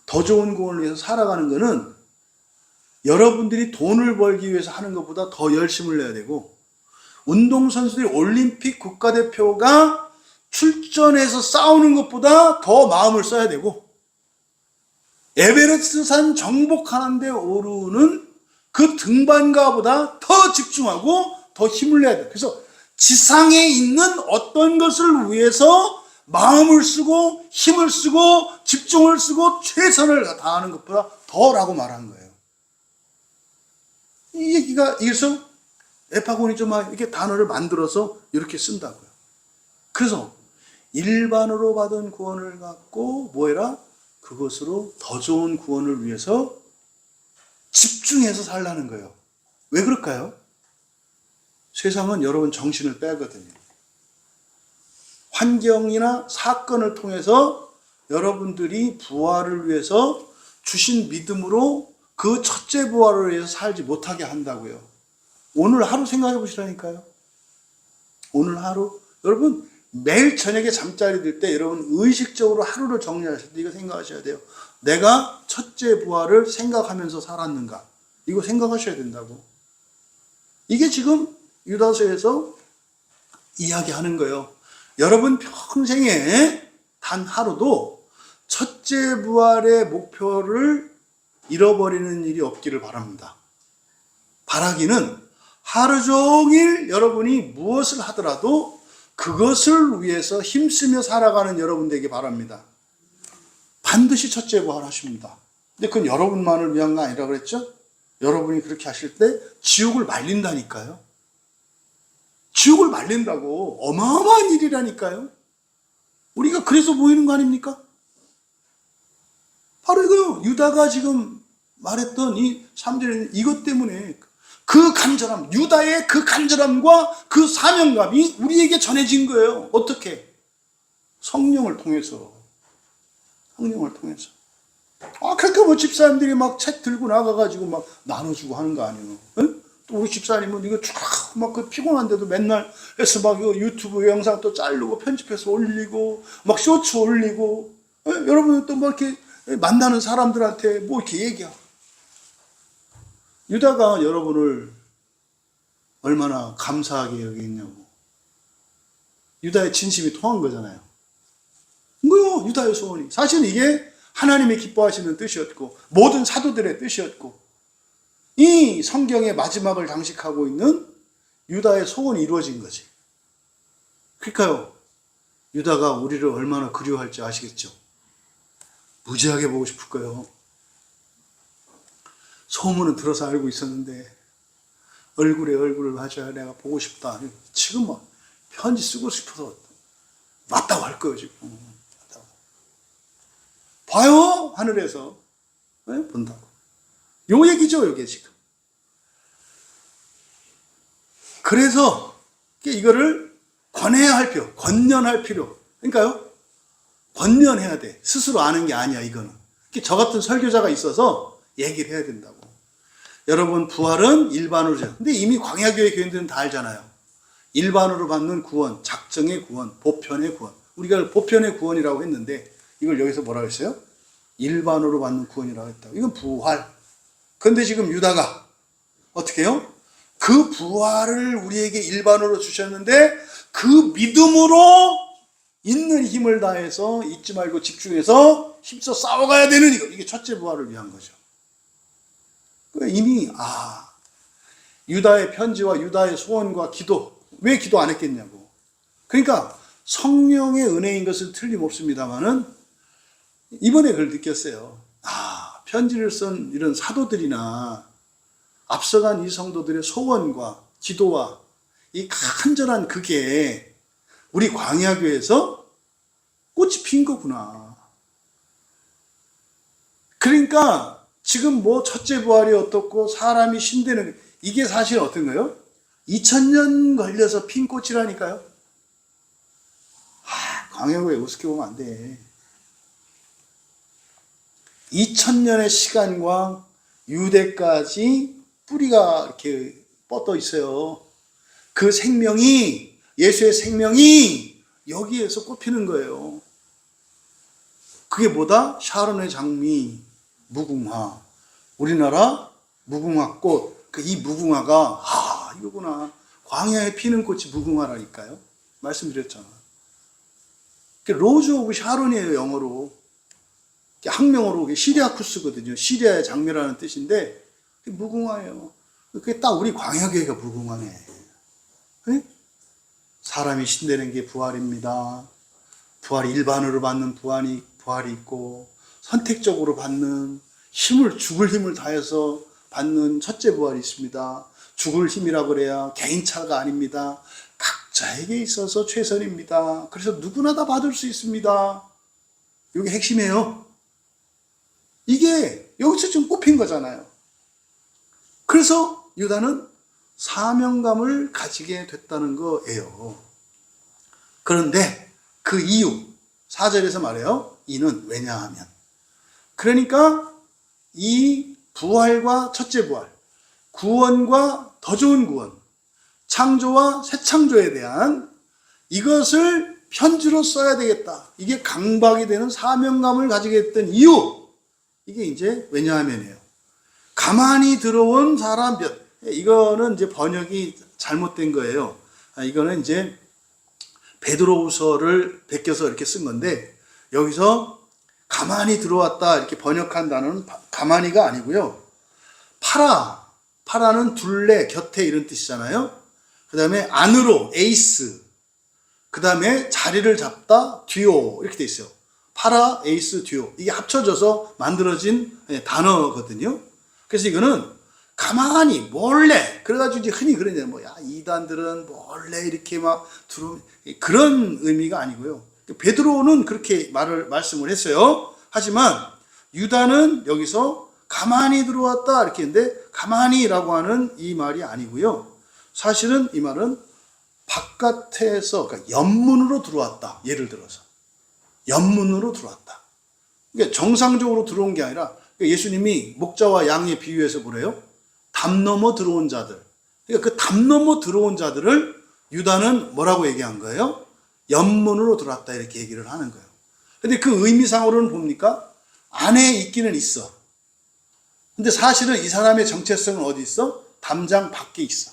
더 좋은 구원을 위해서 살아가는 것은 여러분들이 돈을 벌기 위해서 하는 것보다 더 열심을 내야 되고, 운동선수들이 올림픽 국가대표가 출전해서 싸우는 것보다 더 마음을 써야 되고, 에베레스트산 정복하는데 오르는 그 등반가보다 더 집중하고 더 힘을 내야 돼. 그래서 지상에 있는 어떤 것을 위해서 마음을 쓰고 힘을 쓰고 집중을 쓰고 최선을 다하는 것보다 더라고 말한 거예요. 이 얘기가 이래서 에파고니조마 이렇게 단어를 만들어서 이렇게 쓴다고요. 그래서 일반으로 받은 구원을 갖고 뭐해라? 그것으로 더 좋은 구원을 위해서 집중해서 살라는 거예요. 왜 그럴까요? 세상은 여러분 정신을 빼거든요. 환경이나 사건을 통해서 여러분들이 부활을 위해서 주신 믿음으로 그 첫째 부활을 위해서 살지 못하게 한다고요. 오늘 하루 생각해 보시라니까요. 오늘 하루 여러분 매일 저녁에 잠자리 들 때 여러분 의식적으로 하루를 정리하실 때 이거 생각하셔야 돼요. 내가 첫째 부활을 생각하면서 살았는가? 이거 생각하셔야 된다고. 이게 지금 유다서에서 이야기하는 거예요. 여러분 평생에 단 하루도 첫째 부활의 목표를 잃어버리는 일이 없기를 바랍니다. 바라기는 하루 종일 여러분이 무엇을 하더라도 그것을 위해서 힘쓰며 살아가는 여러분 되기 바랍니다. 반드시 첫째 부활하십니다. 근데 그건 여러분만을 위한 거 아니라 그랬죠? 여러분이 그렇게 하실 때 지옥을 말린다니까요. 지옥을 말린다고. 어마어마한 일이라니까요. 우리가 그래서 모이는 거 아닙니까? 바로 이거 유다가 지금 말했던 이 3절에는 이것 때문에 그 간절함, 유다의 그 간절함과 그 사명감이 우리에게 전해진 거예요. 어떻게? 성령을 통해서. 성령을 통해서. 그러니까 뭐 집사님들이 막 책 들고 나가가지고 막 나눠주고 하는 거 아니에요. 응? 또 우리 집사님은 이거 쫙 막 그 피곤한데도 맨날 해서 막 유튜브 영상 또 자르고 편집해서 올리고 막 쇼츠 올리고, 여러분 또 뭐 이렇게 만나는 사람들한테 뭐 이렇게 얘기하고. 유다가 여러분을 얼마나 감사하게 여기겠냐고. 유다의 진심이 통한 거잖아요. 뭐요? 유다의 소원이. 사실 이게 하나님의 기뻐하시는 뜻이었고 모든 사도들의 뜻이었고 이 성경의 마지막을 장식하고 있는 유다의 소원이 이루어진 거지. 그러니까요. 유다가 우리를 얼마나 그리워할지 아시겠죠? 무지하게 보고 싶을 거예요. 소문은 들어서 알고 있었는데 얼굴에 얼굴을 맞아야 내가 보고 싶다. 지금 막 편지 쓰고 싶어서 맞다고 할 거예요 지금. 맞다고. 봐요 하늘에서. 네? 본다고. 요 얘기죠 요게 지금. 그래서 이거를 권해야 할 필요, 권면할 필요. 그러니까요. 권면해야 돼. 스스로 아는 게 아니야 이거는. 저 같은 설교자가 있어서 얘기를 해야 된다고. 여러분 부활은 일반으로. 근데 이미 광야교회 교인들은 다 알잖아요. 일반으로 받는 구원, 작정의 구원, 보편의 구원. 우리가 보편의 구원이라고 했는데 이걸 여기서 뭐라고 했어요? 일반으로 받는 구원이라고 했다고. 이건 부활. 그런데 지금 유다가 어떻게 해요? 그 부활을 우리에게 일반으로 주셨는데 그 믿음으로 있는 힘을 다해서 잊지 말고 집중해서 힘써 싸워가야 되는 이게 첫째 부활을 위한 거죠. 이미 유다의 편지와 유다의 소원과 기도, 왜 기도 안 했겠냐고. 그러니까 성령의 은혜인 것은 틀림없습니다만은 이번에 그걸 느꼈어요. 편지를 쓴 이런 사도들이나 앞서간 이 성도들의 소원과 기도와 이 간절한 그게 우리 광야교회에서 꽃이 핀 거구나. 그러니까 지금 뭐 첫째 부활이 어떻고 사람이 신되는, 이게 사실 어떤 거예요? 2000년 걸려서 핀 꽃이라니까요. 광야교회 우습게 보면 안 돼. 2000년의 시간과 유대까지 뿌리가 이렇게 뻗어 있어요. 그 생명이, 예수의 생명이 여기에서 꽃피는 거예요. 그게 뭐다? 샤론의 장미, 무궁화. 우리나라 무궁화꽃. 이 무궁화가, 이거구나. 광야에 피는 꽃이 무궁화라니까요. 말씀드렸잖아. 로즈 오브 샤론이에요, 영어로. 학명어로 시리아쿠스거든요. 시리아의 장미라는 뜻인데, 무궁화예요. 그게 딱 우리 광야교회가 무궁화네. 네? 사람이 신되는 게 부활입니다. 부활이 일반으로 받는 부활이 있고, 선택적으로 받는 죽을 힘을 다해서 받는 첫째 부활이 있습니다. 죽을 힘이라 그래야 개인차가 아닙니다. 각자에게 있어서 최선입니다. 그래서 누구나 다 받을 수 있습니다. 이게 핵심이에요. 이게 여기서 지금 꼽힌 거잖아요. 그래서 유다는 사명감을 가지게 됐다는 거예요. 그런데 그 이유, 4절에서 말해요. 이는 왜냐하면. 그러니까 이 부활과 첫째 부활, 구원과 더 좋은 구원, 창조와 새 창조에 대한 이것을 편지로 써야 되겠다. 이게 강박이 되는 사명감을 가지게 됐던 이유. 이게 이제 왜냐하면이에요. 가만히 들어온 사람 몇. 이거는 이제 번역이 잘못된 거예요. 이거는 이제 베드로후서를 베껴서 이렇게 쓴 건데, 여기서 가만히 들어왔다 이렇게 번역한 단어는 가만히가 아니고요. 파라는 둘레, 곁에 이런 뜻이잖아요. 그 다음에 안으로, 에이스. 그 다음에 자리를 잡다, 듀오 이렇게 돼 있어요. 파라, 에이스, 듀오. 이게 합쳐져서 만들어진 단어거든요. 그래서 이거는 가만히 몰래, 그래가지고 이제 흔히 그러냐, 이단들은 몰래 이렇게 막 들어오면, 그런 의미가 아니고요. 베드로는 그렇게 말씀을 했어요. 하지만 유다는 여기서 가만히 들어왔다 이렇게 했는데, 가만히라고 하는 이 말이 아니고요. 사실은 이 말은 바깥에서, 그러니까 연문으로 들어왔다. 예를 들어서 연문으로 들어왔다. 그러니까 정상적으로 들어온 게 아니라, 예수님이 목자와 양의 비유에서 그래요. 담 넘어 들어온 자들. 그러니까 그 담 넘어 들어온 자들을 유다는 뭐라고 얘기한 거예요? 연문으로 들어왔다 이렇게 얘기를 하는 거예요. 근데 그 의미상으로는 뭡니까? 안에 있기는 있어. 근데 사실은 이 사람의 정체성은 어디 있어? 담장 밖에 있어.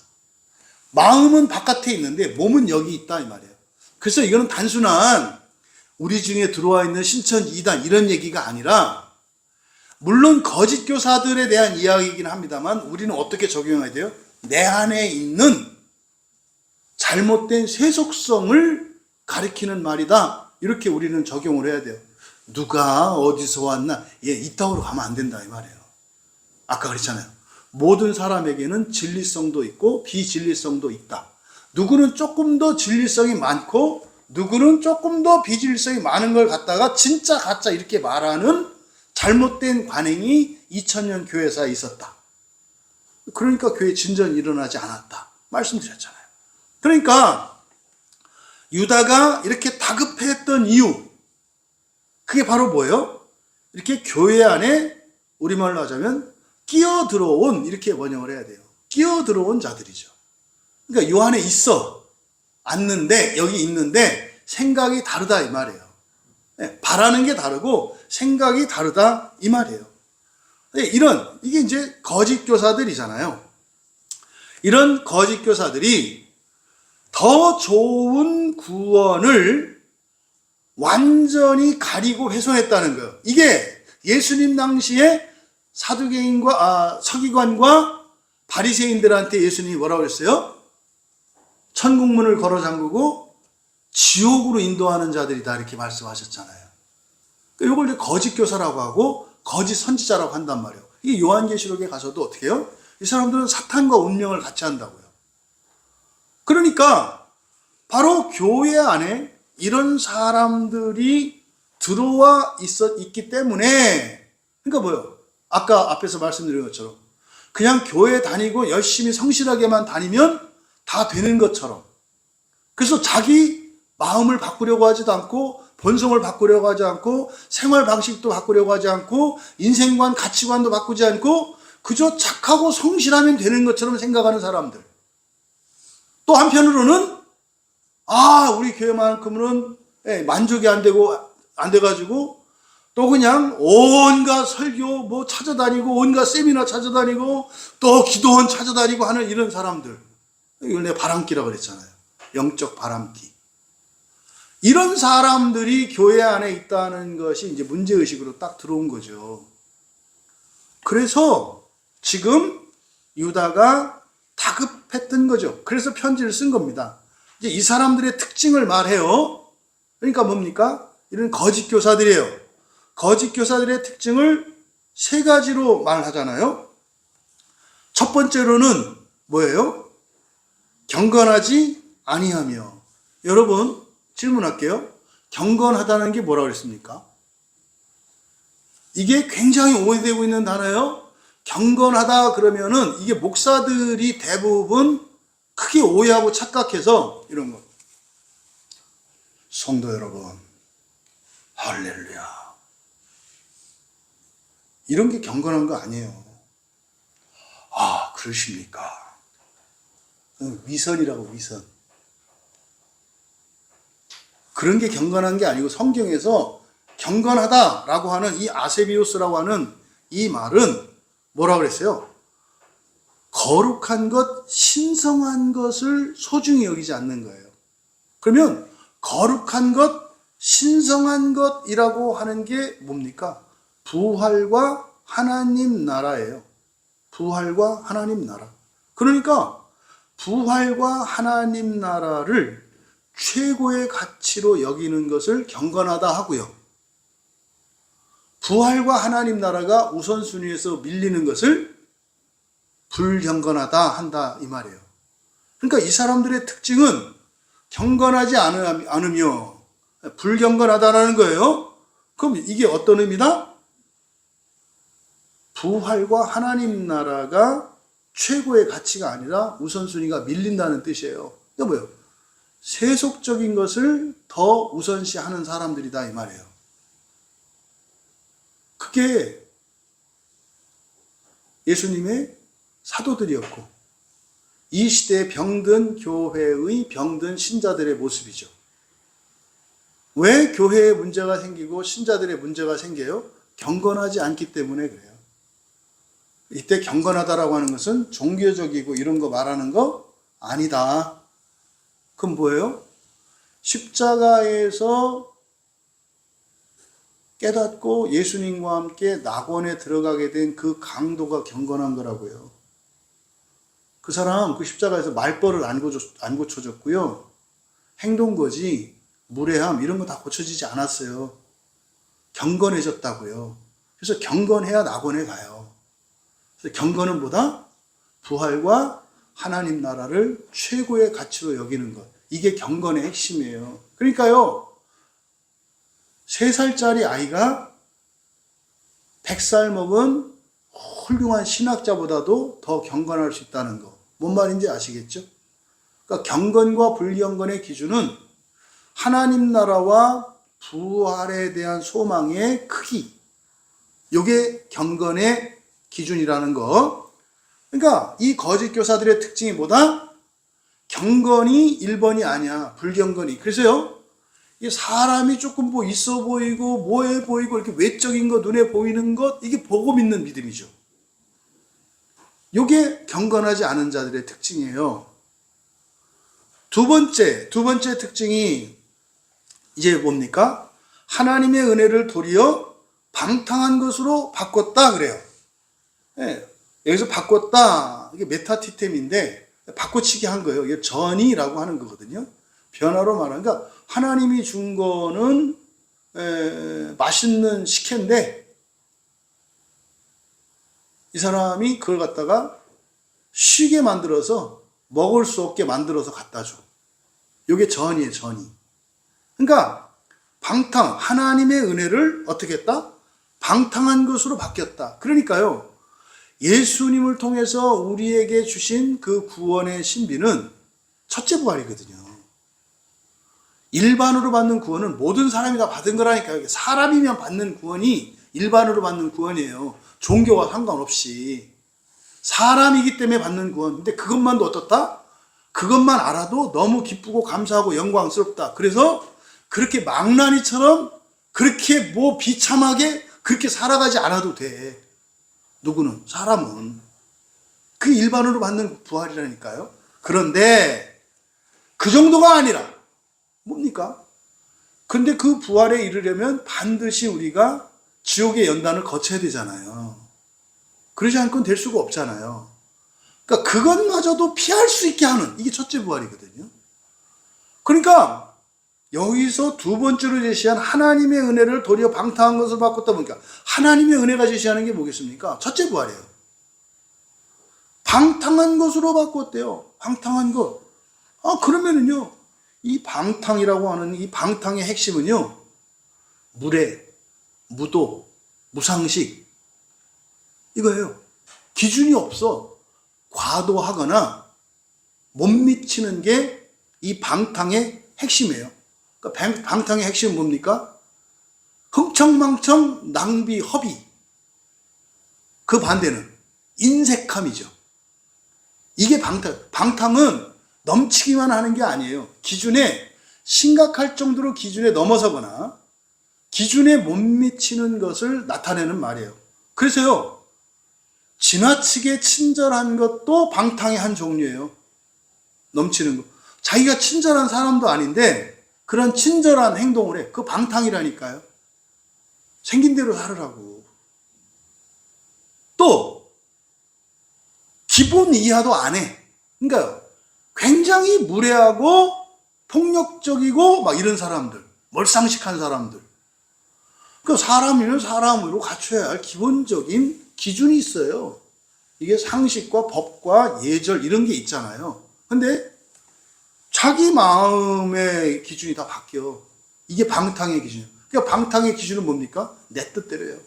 마음은 바깥에 있는데 몸은 여기 있다 이 말이에요. 그래서 이거는 단순한 우리 중에 들어와 있는 신천 이단 이런 얘기가 아니라, 물론 거짓 교사들에 대한 이야기이긴 합니다만 우리는 어떻게 적용해야 돼요? 내 안에 있는 잘못된 세속성을 가리키는 말이다. 이렇게 우리는 적용을 해야 돼요. 누가 어디서 왔나? 이따위로 가면 안 된다 이 말이에요. 아까 그랬잖아요. 모든 사람에게는 진리성도 있고 비진리성도 있다. 누구는 조금 더 진리성이 많고 누구는 조금 더 비진리성이 많은 걸 갖다가 진짜 가짜 이렇게 말하는 잘못된 관행이 2000년 교회사에 있었다. 그러니까 교회 진전이 일어나지 않았다. 말씀드렸잖아요. 그러니까 유다가 이렇게 다급했던 이유, 그게 바로 뭐예요? 이렇게 교회 안에 우리말로 하자면 끼어 들어온, 이렇게 번역을 해야 돼요. 끼어 들어온 자들이죠. 그러니까 요 안에 있어. 앉는데, 여기 있는데 생각이 다르다 이 말이에요. 바라는 게 다르고 생각이 다르다 이 말이에요. 이게 이제 거짓 교사들이잖아요. 이런 거짓 교사들이 더 좋은 구원을 완전히 가리고 훼손했다는 거예요. 이게 예수님 당시에 서기관과 바리새인들한테 예수님이 뭐라고 그랬어요? 천국문을 걸어 잠그고 지옥으로 인도하는 자들이다, 이렇게 말씀하셨잖아요. 이걸 이제 거짓 교사라고 하고 거짓 선지자라고 한단 말이에요. 이게 요한계시록에 가서도 어떻게 해요? 이 사람들은 사탄과 운명을 같이 한다고요. 그러니까 바로 교회 안에 이런 사람들이 들어와 있기 때문에, 그러니까 뭐예요? 아까 앞에서 말씀드린 것처럼 그냥 교회 다니고 열심히 성실하게만 다니면 다 되는 것처럼, 그래서 자기 마음을 바꾸려고 하지도 않고 본성을 바꾸려고 하지 않고 생활 방식도 바꾸려고 하지 않고 인생관 가치관도 바꾸지 않고 그저 착하고 성실하면 되는 것처럼 생각하는 사람들. 또 한편으로는 우리 교회만큼은 만족이 안 돼가지고 또 그냥 온갖 설교 찾아다니고 온갖 세미나 찾아다니고 또 기도원 찾아다니고 하는 이런 사람들. 이걸 내가 바람기라고 그랬잖아요. 영적 바람기. 이런 사람들이 교회 안에 있다는 것이 이제 문제의식으로 딱 들어온 거죠. 그래서 지금 유다가 다급했던 거죠. 그래서 편지를 쓴 겁니다. 이제 이 사람들의 특징을 말해요. 그러니까 뭡니까? 이런 거짓 교사들이에요. 거짓 교사들의 특징을 세 가지로 말하잖아요. 첫 번째로는 뭐예요? 경건하지 아니하며. 여러분 질문할게요. 경건하다는 게 뭐라고 그랬습니까? 이게 굉장히 오해되고 있는 단어예요. 경건하다 그러면은 이게 목사들이 대부분 크게 오해하고 착각해서 이런 거. 성도 여러분, 할렐루야. 이런 게 경건한 거 아니에요. 그러십니까? 위선이라고, 위선. 그런 게 경건한 게 아니고 성경에서 경건하다라고 하는 이 아세비우스라고 하는 이 말은 뭐라고 그랬어요? 거룩한 것, 신성한 것을 소중히 여기지 않는 거예요. 그러면 거룩한 것, 신성한 것이라고 하는 게 뭡니까? 부활과 하나님 나라예요. 부활과 하나님 나라. 그러니까 부활과 하나님 나라를 최고의 가치로 여기는 것을 경건하다 하고요. 부활과 하나님 나라가 우선순위에서 밀리는 것을 불경건하다 한다, 이 말이에요. 그러니까 이 사람들의 특징은 경건하지 않으며 불경건하다라는 거예요. 그럼 이게 어떤 의미다? 부활과 하나님 나라가 최고의 가치가 아니라 우선순위가 밀린다는 뜻이에요. 이게 뭐예요? 세속적인 것을 더 우선시하는 사람들이다, 이 말이에요. 그게 예수님의 사도들이었고 이 시대의 병든 교회의 병든 신자들의 모습이죠. 왜 교회에 문제가 생기고 신자들의 문제가 생겨요? 경건하지 않기 때문에 그래요. 이때 경건하다라고 하는 것은 종교적이고 이런 거 말하는 거 아니다. 그럼 뭐예요? 십자가에서 깨닫고 예수님과 함께 낙원에 들어가게 된 그 강도가 경건한 거라고요. 그 사람 그 십자가에서 말벌을 안 고쳐졌고요. 행동거지, 무례함 이런 거 다 고쳐지지 않았어요. 경건해졌다고요. 그래서 경건해야 낙원에 가요. 그래서 경건은 뭐다? 부활과 하나님 나라를 최고의 가치로 여기는 것. 이게 경건의 핵심이에요. 그러니까요, 3살짜리 아이가 100살 먹은 훌륭한 신학자보다도 더 경건할 수 있다는 거. 뭔 말인지 아시겠죠? 그러니까 경건과 불경건의 기준은 하나님 나라와 부활에 대한 소망의 크기. 이게 경건의 기준이라는 거. 그러니까 이 거짓 교사들의 특징이 뭐다? 경건이 1번이 아니야. 불경건이. 그래서요, 이 사람이 조금 뭐 있어 보이고 뭐해 보이고 이렇게 외적인 거 눈에 보이는 것, 이게 보고 믿는 믿음이죠. 이게 경건하지 않은 자들의 특징이에요. 두 번째 특징이 이제 뭡니까? 하나님의 은혜를 도리어 방탕한 것으로 바꿨다 그래요. 예, 여기서 바꿨다, 이게 메타티템인데 바꿔치기 한 거예요. 이게 전이라고 하는 거거든요. 변화로 말하니까 하나님이 준 거는 맛있는 식혜인데 이 사람이 그걸 갖다가 쉬게 만들어서 먹을 수 없게 만들어서 갖다 줘. 이게 전이에요, 전이. 그러니까 방탕, 하나님의 은혜를 어떻게 했다? 방탕한 것으로 바뀌었다. 그러니까요, 예수님을 통해서 우리에게 주신 그 구원의 신비는 첫째 부활이거든요. 일반으로 받는 구원은 모든 사람이 다 받은 거라니까요. 사람이면 받는 구원이 일반으로 받는 구원이에요. 종교와 상관없이. 사람이기 때문에 받는 구원. 근데 그것만도 어떻다? 그것만 알아도 너무 기쁘고 감사하고 영광스럽다. 그래서 그렇게 망나니처럼 그렇게 뭐 비참하게 그렇게 살아가지 않아도 돼. 누구는? 사람은. 그 일반으로 받는 부활이라니까요. 그런데 그 정도가 아니라 뭡니까? 근데 그 부활에 이르려면 반드시 우리가 지옥의 연단을 거쳐야 되잖아요. 그러지 않고는 될 수가 없잖아요. 그러니까 그것마저도 피할 수 있게 하는, 이게 첫째 부활이거든요. 그러니까 여기서 두 번째로 제시한 하나님의 은혜를 도리어 방탕한 것을 바꿨다 보니까 하나님의 은혜가 제시하는 게 뭐겠습니까? 첫째 부활이에요. 방탕한 것으로 바꿨대요. 방탕한 것. 그러면은요, 이 방탕이라고 하는 이 방탕의 핵심은요, 무례, 무도, 무상식, 이거예요. 기준이 없어. 과도하거나 못 미치는 게 이 방탕의 핵심이에요. 그러니까 방탕의 핵심은 뭡니까? 흥청망청, 낭비, 허비. 그 반대는 인색함이죠. 이게 방탕. 방탕은 넘치기만 하는 게 아니에요. 기준에, 심각할 정도로 기준에 넘어서거나 기준에 못 미치는 것을 나타내는 말이에요. 그래서요, 지나치게 친절한 것도 방탕의 한 종류예요. 넘치는 거. 자기가 친절한 사람도 아닌데 그런 친절한 행동을 해. 그 방탕이라니까요. 생긴 대로 살으라고. 또 기본 이하도 안 해. 그러니까 굉장히 무례하고 폭력적이고 막 이런 사람들, 멀상식한 사람들. 그 사람이면 사람으로 갖춰야 할 기본적인 기준이 있어요. 이게 상식과 법과 예절 이런 게 있잖아요. 근데 자기 마음의 기준이 다 바뀌어. 이게 방탕의 기준이에요. 그러니까 방탕의 기준은 뭡니까? 내 뜻대로예요.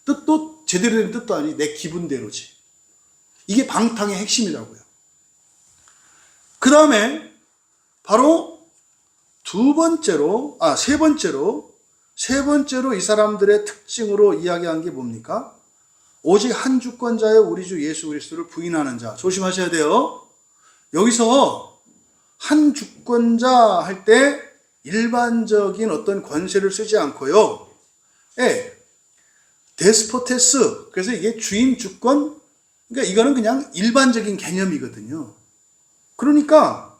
뜻도 제대로 된 뜻도 아니, 내 기분대로지. 이게 방탕의 핵심이라고요. 그 다음에 바로 세 번째로 이 사람들의 특징으로 이야기한 게 뭡니까? 오직 한 주권자의 우리 주 예수 그리스도를 부인하는 자. 조심하셔야 돼요. 여기서 한 주권자 할 때 일반적인 어떤 권세를 쓰지 않고요. 데스포테스. 그래서 이게 주인 주권. 그러니까 이거는 그냥 일반적인 개념이거든요. 그러니까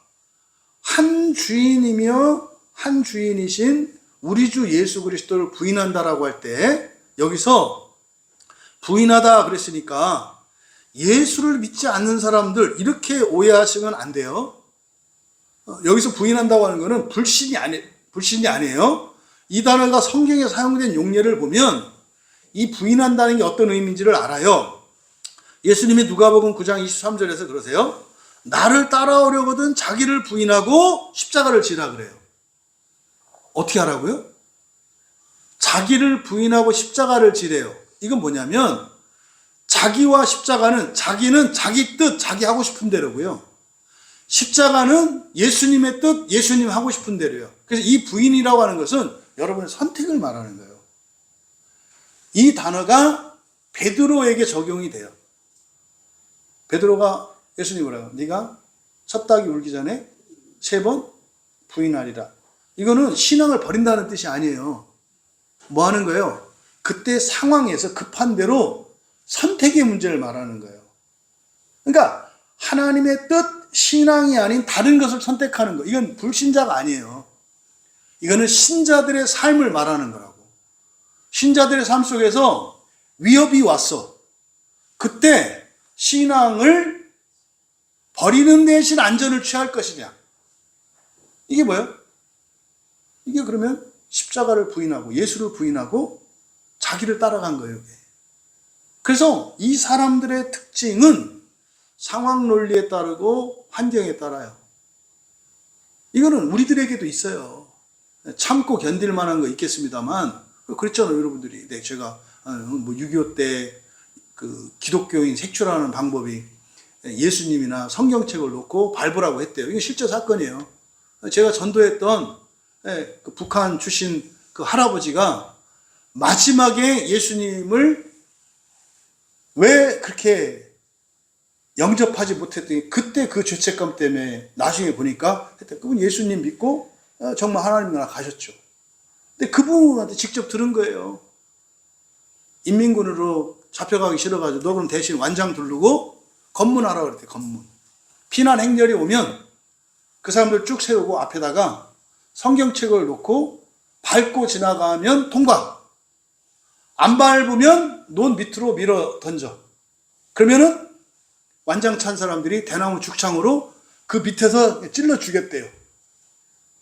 한 주인이며 한 주인이신 우리 주 예수 그리스도를 부인한다라고 할 때 여기서 부인하다 그랬으니까 예수를 믿지 않는 사람들 이렇게 오해하시면 안 돼요. 여기서 부인한다고 하는 것은 불신이 아니에요. 이 단어가 성경에 사용된 용례를 보면 이 부인한다는 게 어떤 의미인지를 알아요. 예수님이 누가복음 9장 23절에서 그러세요. 나를 따라오려거든 자기를 부인하고 십자가를 지라 그래요. 어떻게 하라고요? 자기를 부인하고 십자가를 지래요. 이건 뭐냐면 자기와 십자가는 자기는 자기 뜻, 자기 하고 싶은 대로고요. 십자가는 예수님의 뜻, 예수님 하고 싶은 대로요. 그래서 이 부인이라고 하는 것은 여러분의 선택을 말하는 거예요. 이 단어가 베드로에게 적용이 돼요. 베드로가 예수님 뭐라고? 네가 첫 닭이 울기 전에 3번 부인하리라. 이거는 신앙을 버린다는 뜻이 아니에요. 뭐 하는 거예요? 그때 상황에서 급한 대로 선택의 문제를 말하는 거예요. 그러니까 하나님의 뜻, 신앙이 아닌 다른 것을 선택하는 거, 이건 불신자가 아니에요. 이거는 신자들의 삶을 말하는 거라고. 신자들의 삶 속에서 위협이 왔어. 그때 신앙을 버리는 대신 안전을 취할 것이냐. 이게 뭐예요? 이게 그러면 십자가를 부인하고 예수를 부인하고 자기를 따라간 거예요. 그래서 이 사람들의 특징은 상황 논리에 따르고 환경에 따라요. 이거는 우리들에게도 있어요. 참고 견딜 만한 거 있겠습니다만, 그랬잖아요, 여러분들이. 네, 제가 6.25 때 그 기독교인 색출하는 방법이 예수님이나 성경책을 놓고 밟으라고 했대요. 이게 실제 사건이에요. 제가 전도했던 그 북한 출신 그 할아버지가 마지막에 예수님을 왜 그렇게 영접하지 못했더니 그때 그 죄책감 때문에 나중에 보니까 그분 예수님 믿고 정말 하나님 나라 가셨죠. 근데 그분한테 직접 들은 거예요. 인민군으로 잡혀가기 싫어가지고 너 그럼 대신 완장 두르고 검문하라 그랬대. 검문. 피난 행렬이 오면 그 사람들 쭉 세우고 앞에다가 성경책을 놓고 밟고 지나가면 통과. 안 밟으면 논 밑으로 밀어 던져. 그러면은 완장 찬 사람들이 대나무 죽창으로 그 밑에서 찔러 주겠대요.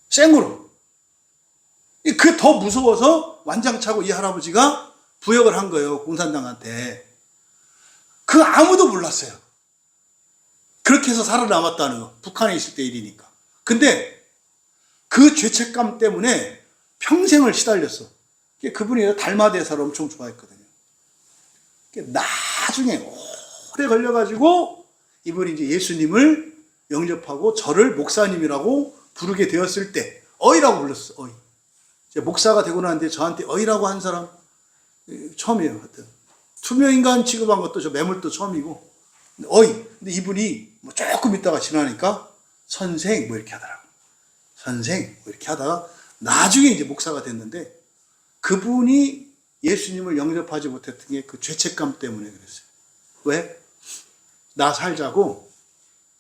생으로. 그 더 무서워서 완장 차고 이 할아버지가 부역을 한 거예요. 공산당한테. 그 아무도 몰랐어요. 그렇게 해서 살아남았다는 거. 북한에 있을 때 일이니까. 근데 그 죄책감 때문에 평생을 시달렸어. 그분이 달마대사를 엄청 좋아했거든요. 나중에 오래 걸려가지고 이분이 이제 예수님을 영접하고 저를 목사님이라고 부르게 되었을 때 어이라고 불렀어. 어이. 목사가 되고 나는데 저한테 어이라고 한 사람 처음이에요. 하여튼 투명인간 취급한 것도 저 매물도 처음이고 어이. 근데 이분이 뭐 조금 있다가 지나니까 선생 뭐 이렇게 하더라고. 선생 뭐 이렇게 하다가 나중에 이제 목사가 됐는데 그분이 예수님을 영접하지 못했던 게 그 죄책감 때문에 그랬어요. 왜? 나 살자고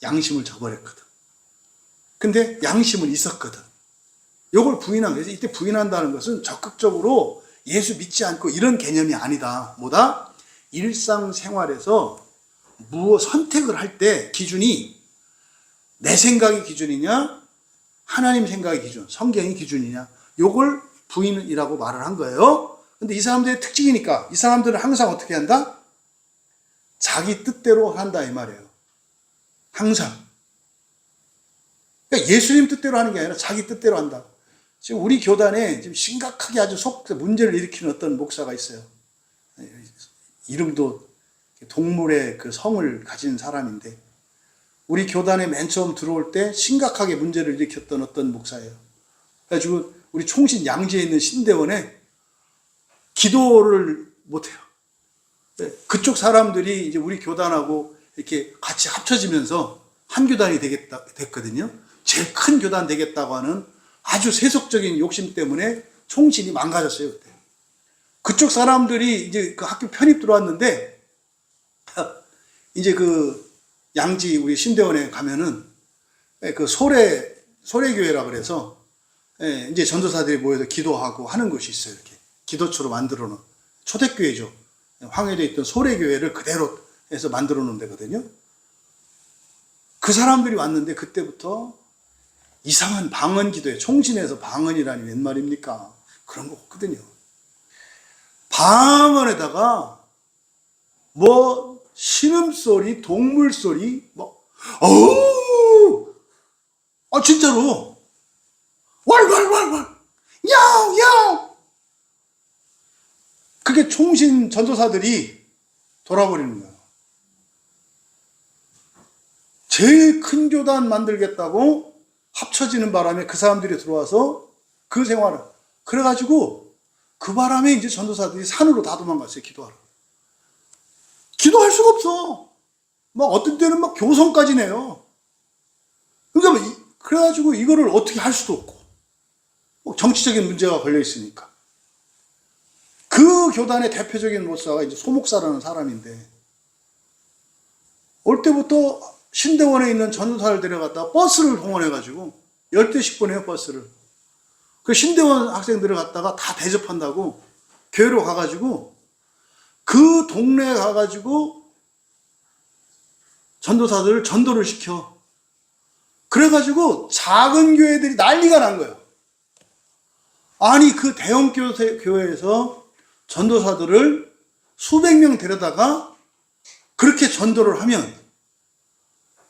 양심을 저버렸거든. 근데 양심은 있었거든. 요걸 부인한 거예요. 이때 부인한다는 것은 적극적으로 예수 믿지 않고 이런 개념이 아니다. 뭐다? 일상생활에서 무엇 선택을 할 때 기준이 내 생각이 기준이냐? 하나님 생각이 기준, 성경이 기준이냐? 요걸 부인이라고 말을 한 거예요. 근데 이 사람들의 특징이니까 이 사람들은 항상 어떻게 한다? 자기 뜻대로 한다 이 말이에요. 항상. 그러니까 예수님 뜻대로 하는 게 아니라 자기 뜻대로 한다. 지금 우리 교단에 지금 심각하게 아주 문제를 일으키는 어떤 목사가 있어요. 이름도 동물의 그 성을 가진 사람인데 우리 교단에 맨 처음 들어올 때 심각하게 문제를 일으켰던 어떤 목사예요. 그래가지고 우리 총신 양지에 있는 신대원에 기도를 못해요. 그쪽 사람들이 이제 우리 교단하고 이렇게 같이 합쳐지면서 한 교단이 됐거든요. 제일 큰 교단 되겠다고 하는 아주 세속적인 욕심 때문에 총신이 망가졌어요, 그때. 그쪽 사람들이 이제 그 학교 편입 들어왔는데, 이제 그 양지 우리 신대원에 가면은 그 소래교회라 그래서 이제 전도사들이 모여서 기도하고 하는 곳이 있어요, 이렇게. 기도처로 만들어 놓은. 초대교회죠. 황해도에 있던 소래교회를 그대로 해서 만들어 놓은 데거든요. 그 사람들이 왔는데 그때부터 이상한 방언 기도에 총신에서 방언이라니 웬 말입니까? 그런 거 없거든요. 방언에다가 뭐 신음소리, 동물소리, 뭐 어우! 진짜로 왈왈왈왈 야옹야옹 그게 총신 전도사들이 돌아버리는 거예요. 제일 큰 교단 만들겠다고 합쳐지는 바람에 그 사람들이 들어와서 그 생활을. 그래가지고 그 바람에 이제 전도사들이 산으로 다 도망갔어요, 기도하러. 기도할 수가 없어. 막 어떤 때는 막 교성까지 내요. 그러니까 그래가지고 이거를 어떻게 할 수도 없고. 정치적인 문제가 걸려있으니까. 그 교단의 대표적인 목사가 이제 소목사라는 사람인데, 올 때부터 신대원에 있는 전도사를 데려갔다가 버스를 동원해가지고 10대씩 보내요, 버스를. 그 신대원 학생들을 갖다가 다 대접한다고 교회로 가가지고 그 동네에 가가지고 전도사들을 전도를 시켜. 그래가지고 작은 교회들이 난리가 난 거예요. 아니, 그 대형 교회에서 전도사들을 수백 명 데려다가 그렇게 전도를 하면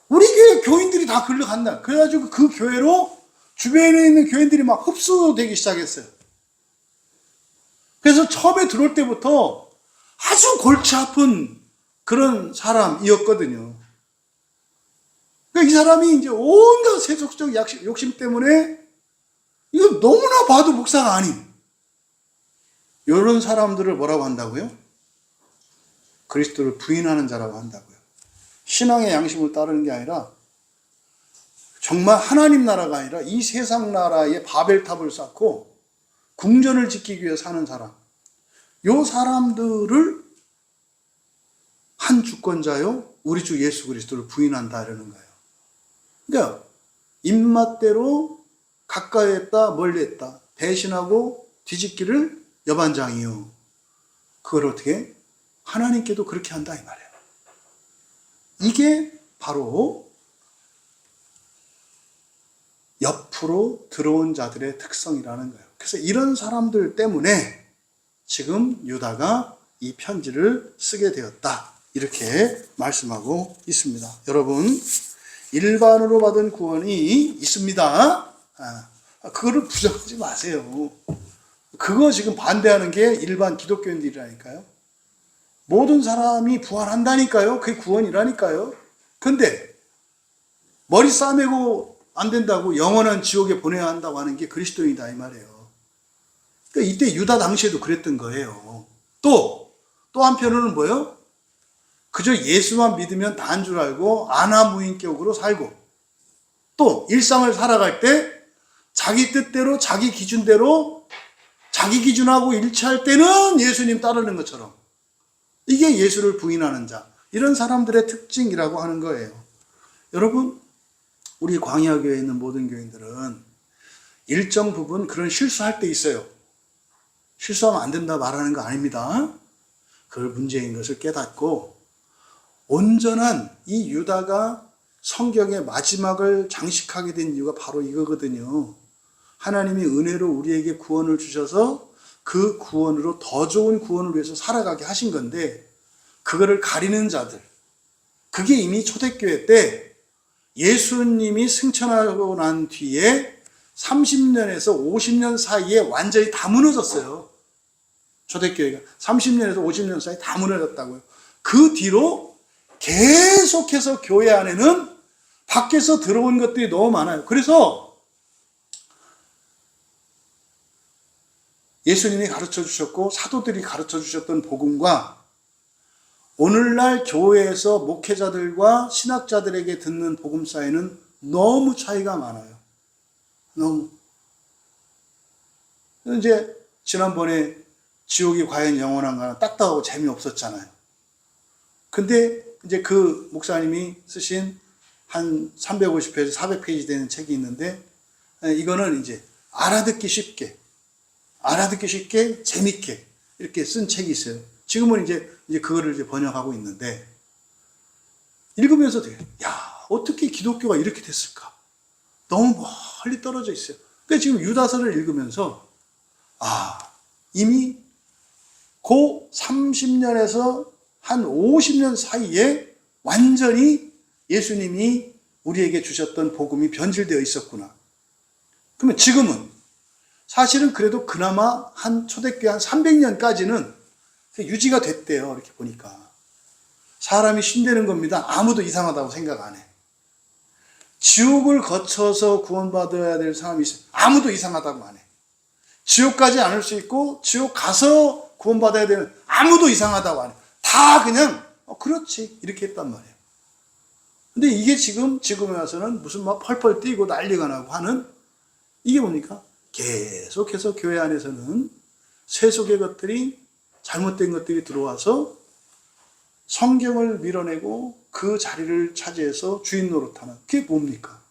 우리 교회 교인들이 다 글로 간다. 그래가지고 그 교회로 주변에 있는 교인들이 막 흡수되기 시작했어요. 그래서 처음에 들어올 때부터 아주 골치 아픈 그런 사람이었거든요. 그러니까 이 사람이 이제 온갖 세속적 욕심 때문에 이거 너무나 봐도 목사가 아닌 이런 사람들을 뭐라고 한다고요? 그리스도를 부인하는 자라고 한다고요. 신앙의 양심을 따르는 게 아니라 정말 하나님 나라가 아니라 이 세상 나라에 바벨탑을 쌓고 궁전을 지키기 위해 사는 사람, 요 사람들을 한 주권자요 우리 주 예수 그리스도를 부인한다 이러는 거예요. 그러니까 입맛대로 가까이 했다 멀리 했다 배신하고 뒤집기를 여반장이요. 그걸 어떻게 하나님께도 그렇게 한다 이 말이에요. 이게 바로 옆으로 들어온 자들의 특성이라는 거예요. 그래서 이런 사람들 때문에 지금 유다가 이 편지를 쓰게 되었다 이렇게 말씀하고 있습니다. 여러분, 일반으로 받은 구원이 있습니다. 그거를 부정하지 마세요. 그거 지금 반대하는 게 일반 기독교인들이라니까요. 모든 사람이 부활한다니까요. 그게 구원이라니까요. 근데 머리 싸매고 안 된다고 영원한 지옥에 보내야 한다고 하는 게 그리스도인이다 이 말이에요. 그러니까 이때 유다 당시에도 그랬던 거예요. 또 한편으로는 뭐예요? 그저 예수만 믿으면 다인 줄 알고 안하무인격으로 살고 또 일상을 살아갈 때 자기 뜻대로 자기 기준대로 자기 기준하고 일치할 때는 예수님 따르는 것처럼 이게 예수를 부인하는 자, 이런 사람들의 특징이라고 하는 거예요. 여러분, 우리 광야교회에 있는 모든 교인들은 일정 부분 그런 실수할 때 있어요. 실수하면 안 된다 말하는 거 아닙니다. 그걸 문제인 것을 깨닫고 온전한 이 유다가 성경의 마지막을 장식하게 된 이유가 바로 이거거든요. 하나님이 은혜로 우리에게 구원을 주셔서 그 구원으로 더 좋은 구원을 위해서 살아가게 하신 건데 그거를 가리는 자들, 그게 이미 초대교회 때 예수님이 승천하고 난 뒤에 30년에서 50년 사이에 완전히 다 무너졌어요. 초대교회가 30년에서 50년 사이에 다 무너졌다고요. 그 뒤로 계속해서 교회 안에는 밖에서 들어온 것들이 너무 많아요. 그래서 예수님이 가르쳐 주셨고 사도들이 가르쳐 주셨던 복음과 오늘날 교회에서 목회자들과 신학자들에게 듣는 복음 사이는 너무 차이가 많아요. 너무. 이제 지난번에 지옥이 과연 영원한가 딱딱하고 재미없었잖아요. 근데 이제 그 목사님이 쓰신 한 350페이지, 400페이지 되는 책이 있는데 이거는 이제 알아듣기 쉽게 재밌게 이렇게 쓴 책이 있어요. 지금은 이제 그거를 이제 번역하고 있는데 읽으면서 되게 어떻게 기독교가 이렇게 됐을까? 너무 멀리 떨어져 있어요. 그러니까 지금 유다서를 읽으면서 이미 그 30년에서 한 50년 사이에 완전히 예수님이 우리에게 주셨던 복음이 변질되어 있었구나. 그러면 지금은 사실은 그래도 그나마 한 초대교회 한 300년까지는 유지가 됐대요. 이렇게 보니까. 사람이 신되는 겁니다. 아무도 이상하다고 생각 안 해. 지옥을 거쳐서 구원받아야 될 사람이 있어요. 아무도 이상하다고 안 해. 지옥까지 안 올 수 있고 지옥 가서 구원받아야 되는 아무도 이상하다고 안 해. 다 그냥 그렇지 이렇게 했단 말이에요. 근데 이게 지금에 와서는 무슨 막 펄펄 뛰고 난리가 나고 하는 이게 뭡니까? 계속해서 교회 안에서는 세속의 것들이 잘못된 것들이 들어와서 성경을 밀어내고 그 자리를 차지해서 주인 노릇하는, 그게 뭡니까?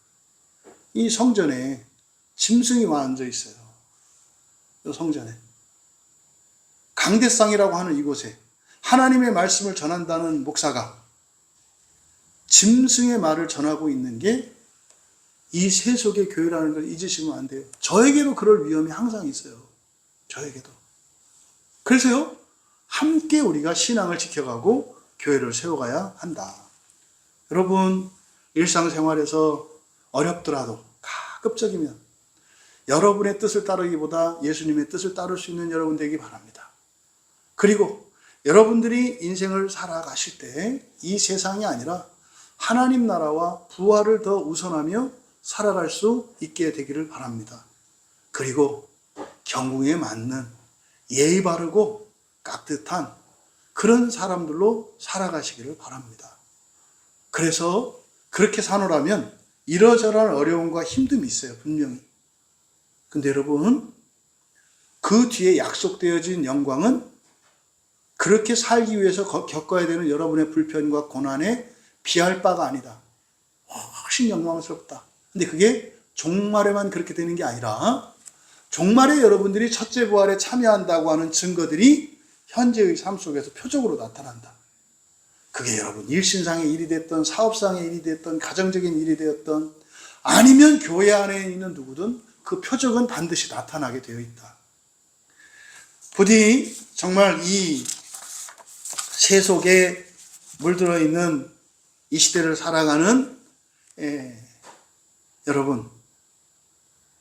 이 성전에 짐승이 앉아 있어요. 이 성전에. 강대상이라고 하는 이곳에 하나님의 말씀을 전한다는 목사가 짐승의 말을 전하고 있는 게 이 세속의 교회라는 걸 잊으시면 안 돼요. 저에게도 그럴 위험이 항상 있어요. 저에게도. 그래서요, 함께 우리가 신앙을 지켜가고 교회를 세워가야 한다. 여러분, 일상생활에서 어렵더라도 가급적이면 여러분의 뜻을 따르기보다 예수님의 뜻을 따를 수 있는 여러분 되기 바랍니다. 그리고 여러분들이 인생을 살아가실 때 이 세상이 아니라 하나님 나라와 부활을 더 우선하며 살아갈 수 있게 되기를 바랍니다. 그리고 경궁에 맞는 예의 바르고 깍듯한 그런 사람들로 살아가시기를 바랍니다. 그래서 그렇게 사노라면 이러저러한 어려움과 힘듦이 있어요, 분명히. 근데 여러분, 그 뒤에 약속되어진 영광은 그렇게 살기 위해서 겪어야 되는 여러분의 불편과 고난에 비할 바가 아니다. 훨씬 영광스럽다. 근데 그게 종말에만 그렇게 되는 게 아니라 종말에 여러분들이 첫째 부활에 참여한다고 하는 증거들이 현재의 삶 속에서 표적으로 나타난다. 그게 여러분 일신상의 일이 됐던 사업상의 일이 됐던 가정적인 일이 되었던 아니면 교회 안에 있는 누구든 그 표적은 반드시 나타나게 되어 있다. 부디 정말 이 세속에 물들어 있는 이 시대를 살아가는 여러분,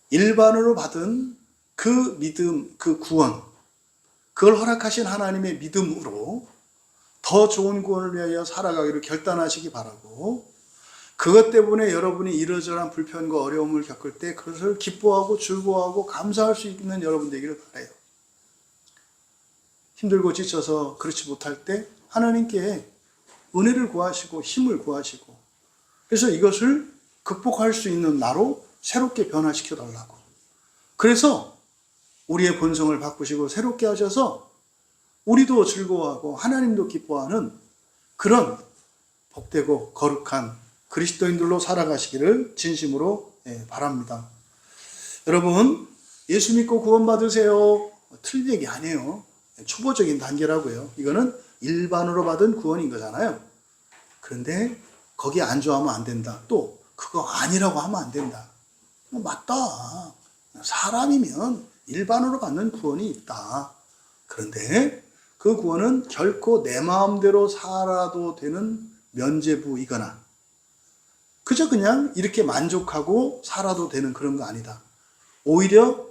일반으로 받은 그 믿음, 그 구원, 그걸 허락하신 하나님의 믿음으로 더 좋은 구원을 위하여 살아가기를 결단하시기 바라고, 그것 때문에 여러분이 이러저러한 불편과 어려움을 겪을 때 그것을 기뻐하고 즐거워하고 감사할 수 있는 여러분 되기를 바라요. 힘들고 지쳐서 그렇지 못할 때 하나님께 은혜를 구하시고 힘을 구하시고, 그래서 이것을 극복할 수 있는 나로 새롭게 변화시켜 달라고. 그래서 우리의 본성을 바꾸시고 새롭게 하셔서 우리도 즐거워하고 하나님도 기뻐하는 그런 복되고 거룩한 그리스도인들로 살아가시기를 진심으로 바랍니다. 여러분, 예수 믿고 구원받으세요. 틀린 얘기 아니에요. 초보적인 단계라고요. 이거는 일반으로 받은 구원인 거잖아요. 그런데 거기에 안주하면 안 된다. 또 그거 아니라고 하면 안 된다. 맞다. 사람이면 일반으로 받는 구원이 있다. 그런데 그 구원은 결코 내 마음대로 살아도 되는 면죄부이거나 그저 그냥 이렇게 만족하고 살아도 되는 그런 거 아니다. 오히려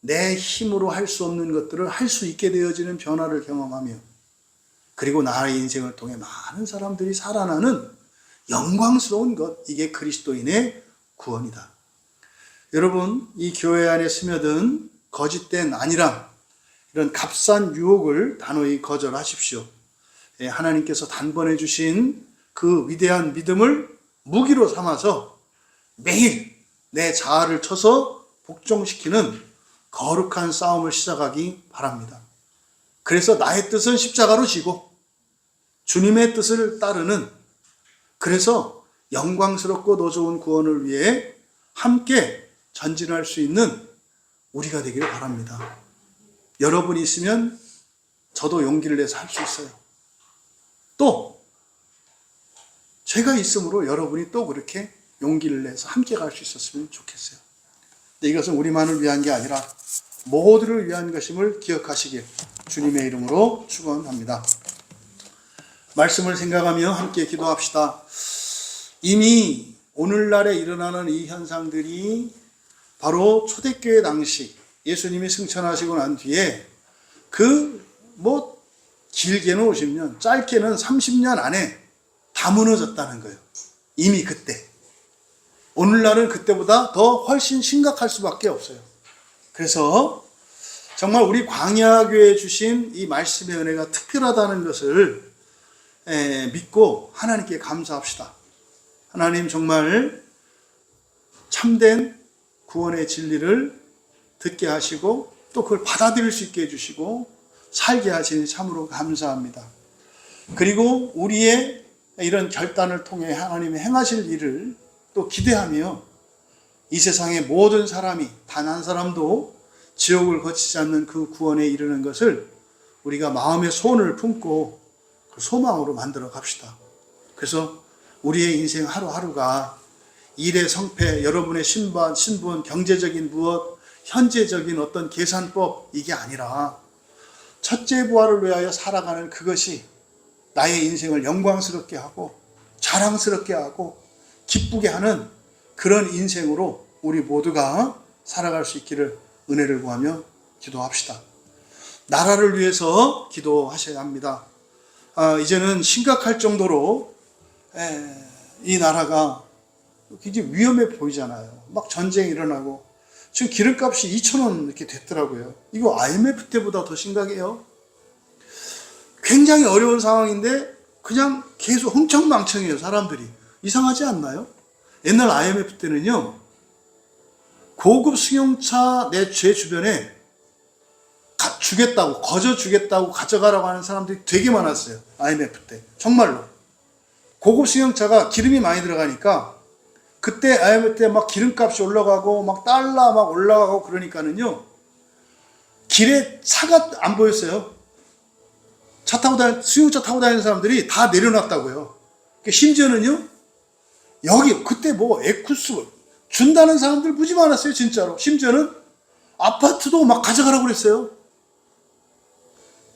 내 힘으로 할 수 없는 것들을 할 수 있게 되어지는 변화를 경험하며, 그리고 나의 인생을 통해 많은 사람들이 살아나는 영광스러운 것, 이게 그리스도인의 구원이다. 여러분, 이 교회 안에 스며든 거짓된 안일함, 이런 값싼 유혹을 단호히 거절하십시오. 하나님께서 단번에 주신 그 위대한 믿음을 무기로 삼아서 매일 내 자아를 쳐서 복종시키는 거룩한 싸움을 시작하기 바랍니다. 그래서 나의 뜻은 십자가로 지고 주님의 뜻을 따르는, 그래서 영광스럽고 더 좋은 구원을 위해 함께 전진할 수 있는 우리가 되기를 바랍니다. 여러분이 있으면 저도 용기를 내서 할 수 있어요. 또 제가 있으므로 여러분이 또 그렇게 용기를 내서 함께 갈 수 있었으면 좋겠어요. 근데 이것은 우리만을 위한 게 아니라 모두를 위한 것임을 기억하시길 주님의 이름으로 축원합니다. 말씀을 생각하며 함께 기도합시다. 이미 오늘날에 일어나는 이 현상들이 바로 초대교회 당시 예수님이 승천하시고 난 뒤에 길게는 50년, 짧게는 30년 안에 다 무너졌다는 거예요. 이미 그때. 오늘날은 그때보다 더 훨씬 심각할 수밖에 없어요. 그래서 정말 우리 광야교회에 주신 이 말씀의 은혜가 특별하다는 것을 믿고 하나님께 감사합시다. 하나님 정말 참된 구원의 진리를 듣게 하시고 또 그걸 받아들일 수 있게 해주시고 살게 하시니 참으로 감사합니다. 그리고 우리의 이런 결단을 통해 하나님이 행하실 일을 또 기대하며 이 세상의 모든 사람이 단 한 사람도 지옥을 거치지 않는 그 구원에 이르는 것을 우리가 마음의 소원을 품고 그 소망으로 만들어 갑시다. 그래서 우리의 인생 하루하루가 일의 성패, 여러분의 신분, 경제적인 무엇, 현재적인 어떤 계산법 이게 아니라 첫째 부활을 위하여 살아가는 그것이 나의 인생을 영광스럽게 하고 자랑스럽게 하고 기쁘게 하는 그런 인생으로 우리 모두가 살아갈 수 있기를 은혜를 구하며 기도합시다. 나라를 위해서 기도하셔야 합니다. 이제는 심각할 정도로 이 나라가 굉장히 위험해 보이잖아요. 막 전쟁이 일어나고 지금 기름값이 2,000원 이렇게 됐더라고요. 이거 IMF 때보다 더 심각해요. 굉장히 어려운 상황인데 그냥 계속 흥청망청해요, 사람들이. 이상하지 않나요? 옛날 IMF 때는요, 고급 승용차 제 주변에 주겠다고, 거저 주겠다고 가져가라고 하는 사람들이 되게 많았어요. IMF 때. 정말로. 고급 승용차가 기름이 많이 들어가니까 그때 IMF 때 막 기름값이 올라가고 막 달러 막 올라가고 그러니까는요, 길에 차가 안 보였어요. 승용차 타고 다니는 사람들이 다 내려놨다고요. 심지어는요, 여기 그때 뭐 에쿠스 준다는 사람들 무지 많았어요, 진짜로. 심지어는 아파트도 막 가져가라고 그랬어요.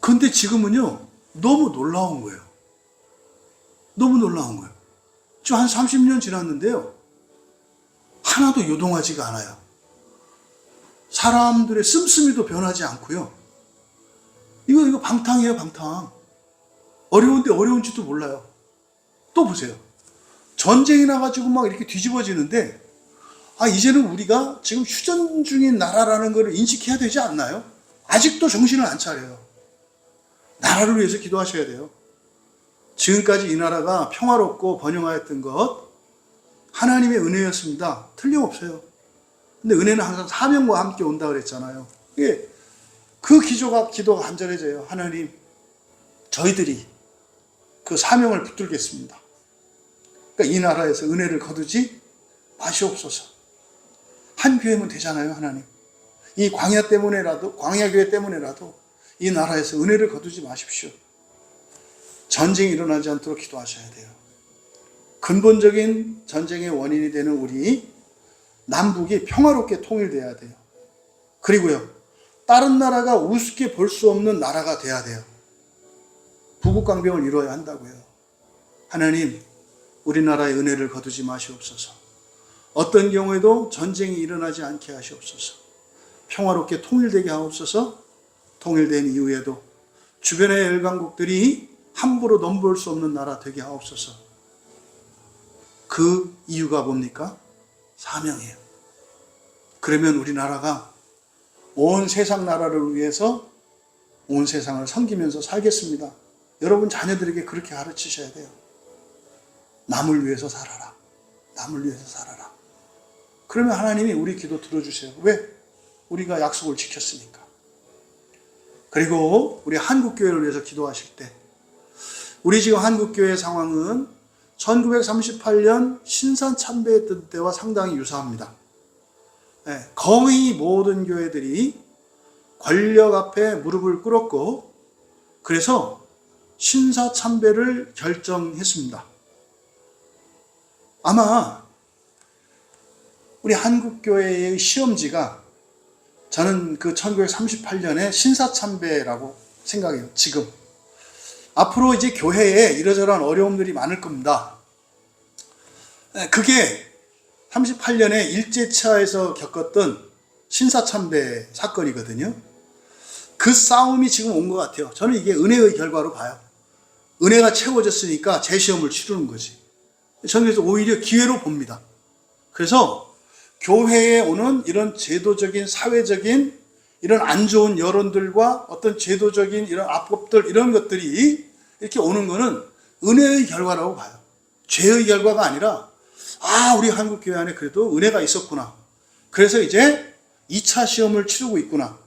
근데 지금은요, 너무 놀라운 거예요. 너무 놀라운 거예요. 지금 한 30년 지났는데요, 하나도 요동하지가 않아요. 사람들의 씀씀이도 변하지 않고요. 이거 방탕이에요, 방탕. 어려운데 어려운지도 몰라요. 또 보세요. 전쟁이 나가지고 막 이렇게 뒤집어지는데, 이제는 우리가 지금 휴전 중인 나라라는 걸 인식해야 되지 않나요? 아직도 정신을 안 차려요. 나라를 위해서 기도하셔야 돼요. 지금까지 이 나라가 평화롭고 번영하였던 것, 하나님의 은혜였습니다. 틀림없어요. 근데 은혜는 항상 사명과 함께 온다 그랬잖아요. 그 기도가 간절해져요. 하나님, 저희들이 그 사명을 붙들겠습니다. 그러니까 이 나라에서 은혜를 거두지 마시옵소서. 한 교회면 되잖아요, 하나님. 이 광야교회 때문에라도 이 나라에서 은혜를 거두지 마십시오. 전쟁이 일어나지 않도록 기도하셔야 돼요. 근본적인 전쟁의 원인이 되는 우리 남북이 평화롭게 통일돼야 돼요. 그리고요, 다른 나라가 우습게 볼 수 없는 나라가 돼야 돼요. 부국강병을 이루어야 한다고요. 하나님, 우리나라의 은혜를 거두지 마시옵소서. 어떤 경우에도 전쟁이 일어나지 않게 하시옵소서. 평화롭게 통일되게 하옵소서. 통일된 이후에도 주변의 열강국들이 함부로 넘볼 수 없는 나라 되게 하옵소서. 그 이유가 뭡니까? 사명이에요. 그러면 우리나라가 온 세상 나라를 위해서 온 세상을 섬기면서 살겠습니다. 여러분 자녀들에게 그렇게 가르치셔야 돼요. 남을 위해서 살아라. 남을 위해서 살아라. 그러면 하나님이 우리 기도 들어주세요. 왜? 우리가 약속을 지켰으니까. 그리고 우리 한국교회를 위해서 기도하실 때, 우리 지금 한국교회 상황은 1938년 신산 참배했던 때와 상당히 유사합니다. 거의 모든 교회들이 권력 앞에 무릎을 꿇었고, 그래서 신사 참배를 결정했습니다. 아마 우리 한국교회의 시험지가 저는 그 1938년에 신사참배라고 생각해요. 지금 앞으로 이제 교회에 이러저러한 어려움들이 많을 겁니다. 그게 38년에 일제차에서 겪었던 신사참배 사건이거든요. 그 싸움이 지금 온 것 같아요. 저는 이게 은혜의 결과로 봐요. 은혜가 채워졌으니까 재시험을 치르는 거지. 저는 그래서 오히려 기회로 봅니다. 그래서 교회에 오는 이런 제도적인, 사회적인 이런 안 좋은 여론들과 어떤 제도적인 이런 압법들, 이런 것들이 이렇게 오는 거는 은혜의 결과라고 봐요. 죄의 결과가 아니라, 우리 한국교회 안에 그래도 은혜가 있었구나. 그래서 이제 2차 시험을 치르고 있구나.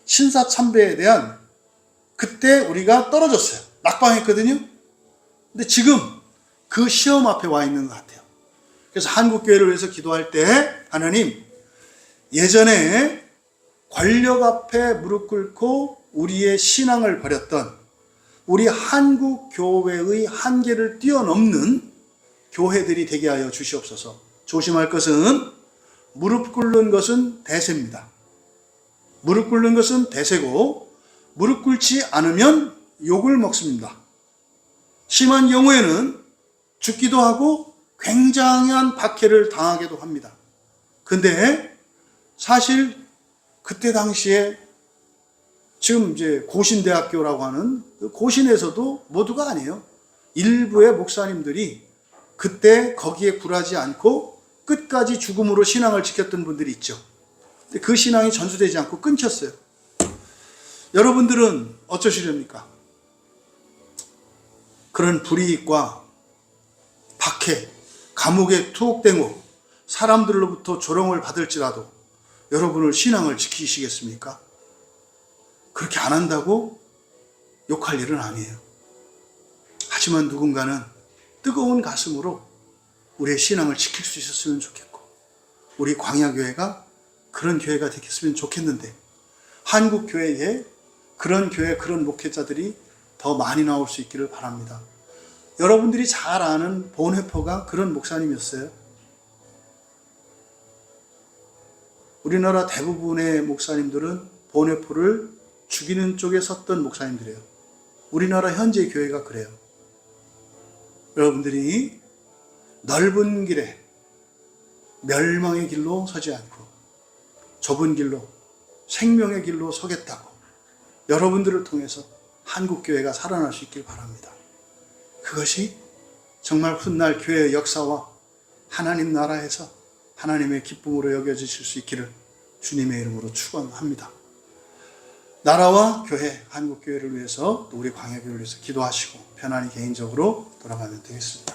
신사참배에 대한, 그때 우리가 떨어졌어요. 낙방했거든요. 근데 지금 그 시험 앞에 와 있는 것 같아요. 그래서 한국교회를 위해서 기도할 때 하나님, 예전에 권력 앞에 무릎 꿇고 우리의 신앙을 버렸던 우리 한국교회의 한계를 뛰어넘는 교회들이 되게 하여 주시옵소서. 조심할 것은 무릎 꿇는 것은 대세입니다. 무릎 꿇는 것은 대세고 무릎 꿇지 않으면 욕을 먹습니다. 심한 경우에는 죽기도 하고 굉장한 박해를 당하기도 합니다. 근데 사실 그때 당시에 지금 이제 고신대학교라고 하는 그 고신에서도 모두가 아니에요. 일부의 목사님들이 그때 거기에 굴하지 않고 끝까지 죽음으로 신앙을 지켰던 분들이 있죠. 근데 그 신앙이 전수되지 않고 끊겼어요. 여러분들은 어쩌시렵니까? 그런 불이익과 박해, 감옥에 투옥되고 사람들로부터 조롱을 받을지라도 여러분을 신앙을 지키시겠습니까? 그렇게 안 한다고 욕할 일은 아니에요. 하지만 누군가는 뜨거운 가슴으로 우리의 신앙을 지킬 수 있었으면 좋겠고 우리 광야교회가 그런 교회가 되겠으면 좋겠는데 한국교회에 그런 교회, 그런 목회자들이 더 많이 나올 수 있기를 바랍니다. 여러분들이 잘 아는 본회포가 그런 목사님이었어요. 우리나라 대부분의 목사님들은 본회포를 죽이는 쪽에 섰던 목사님들이에요. 우리나라 현재 교회가 그래요. 여러분들이 넓은 길에 멸망의 길로 서지 않고 좁은 길로 생명의 길로 서겠다고 여러분들을 통해서 한국교회가 살아날 수 있길 바랍니다. 그것이 정말 훗날 교회의 역사와 하나님 나라에서 하나님의 기쁨으로 여겨지실 수 있기를 주님의 이름으로 축원합니다. 나라와 교회, 한국교회를 위해서 또 우리 광야교회를 위해서 기도하시고 편안히 개인적으로 돌아가면 되겠습니다.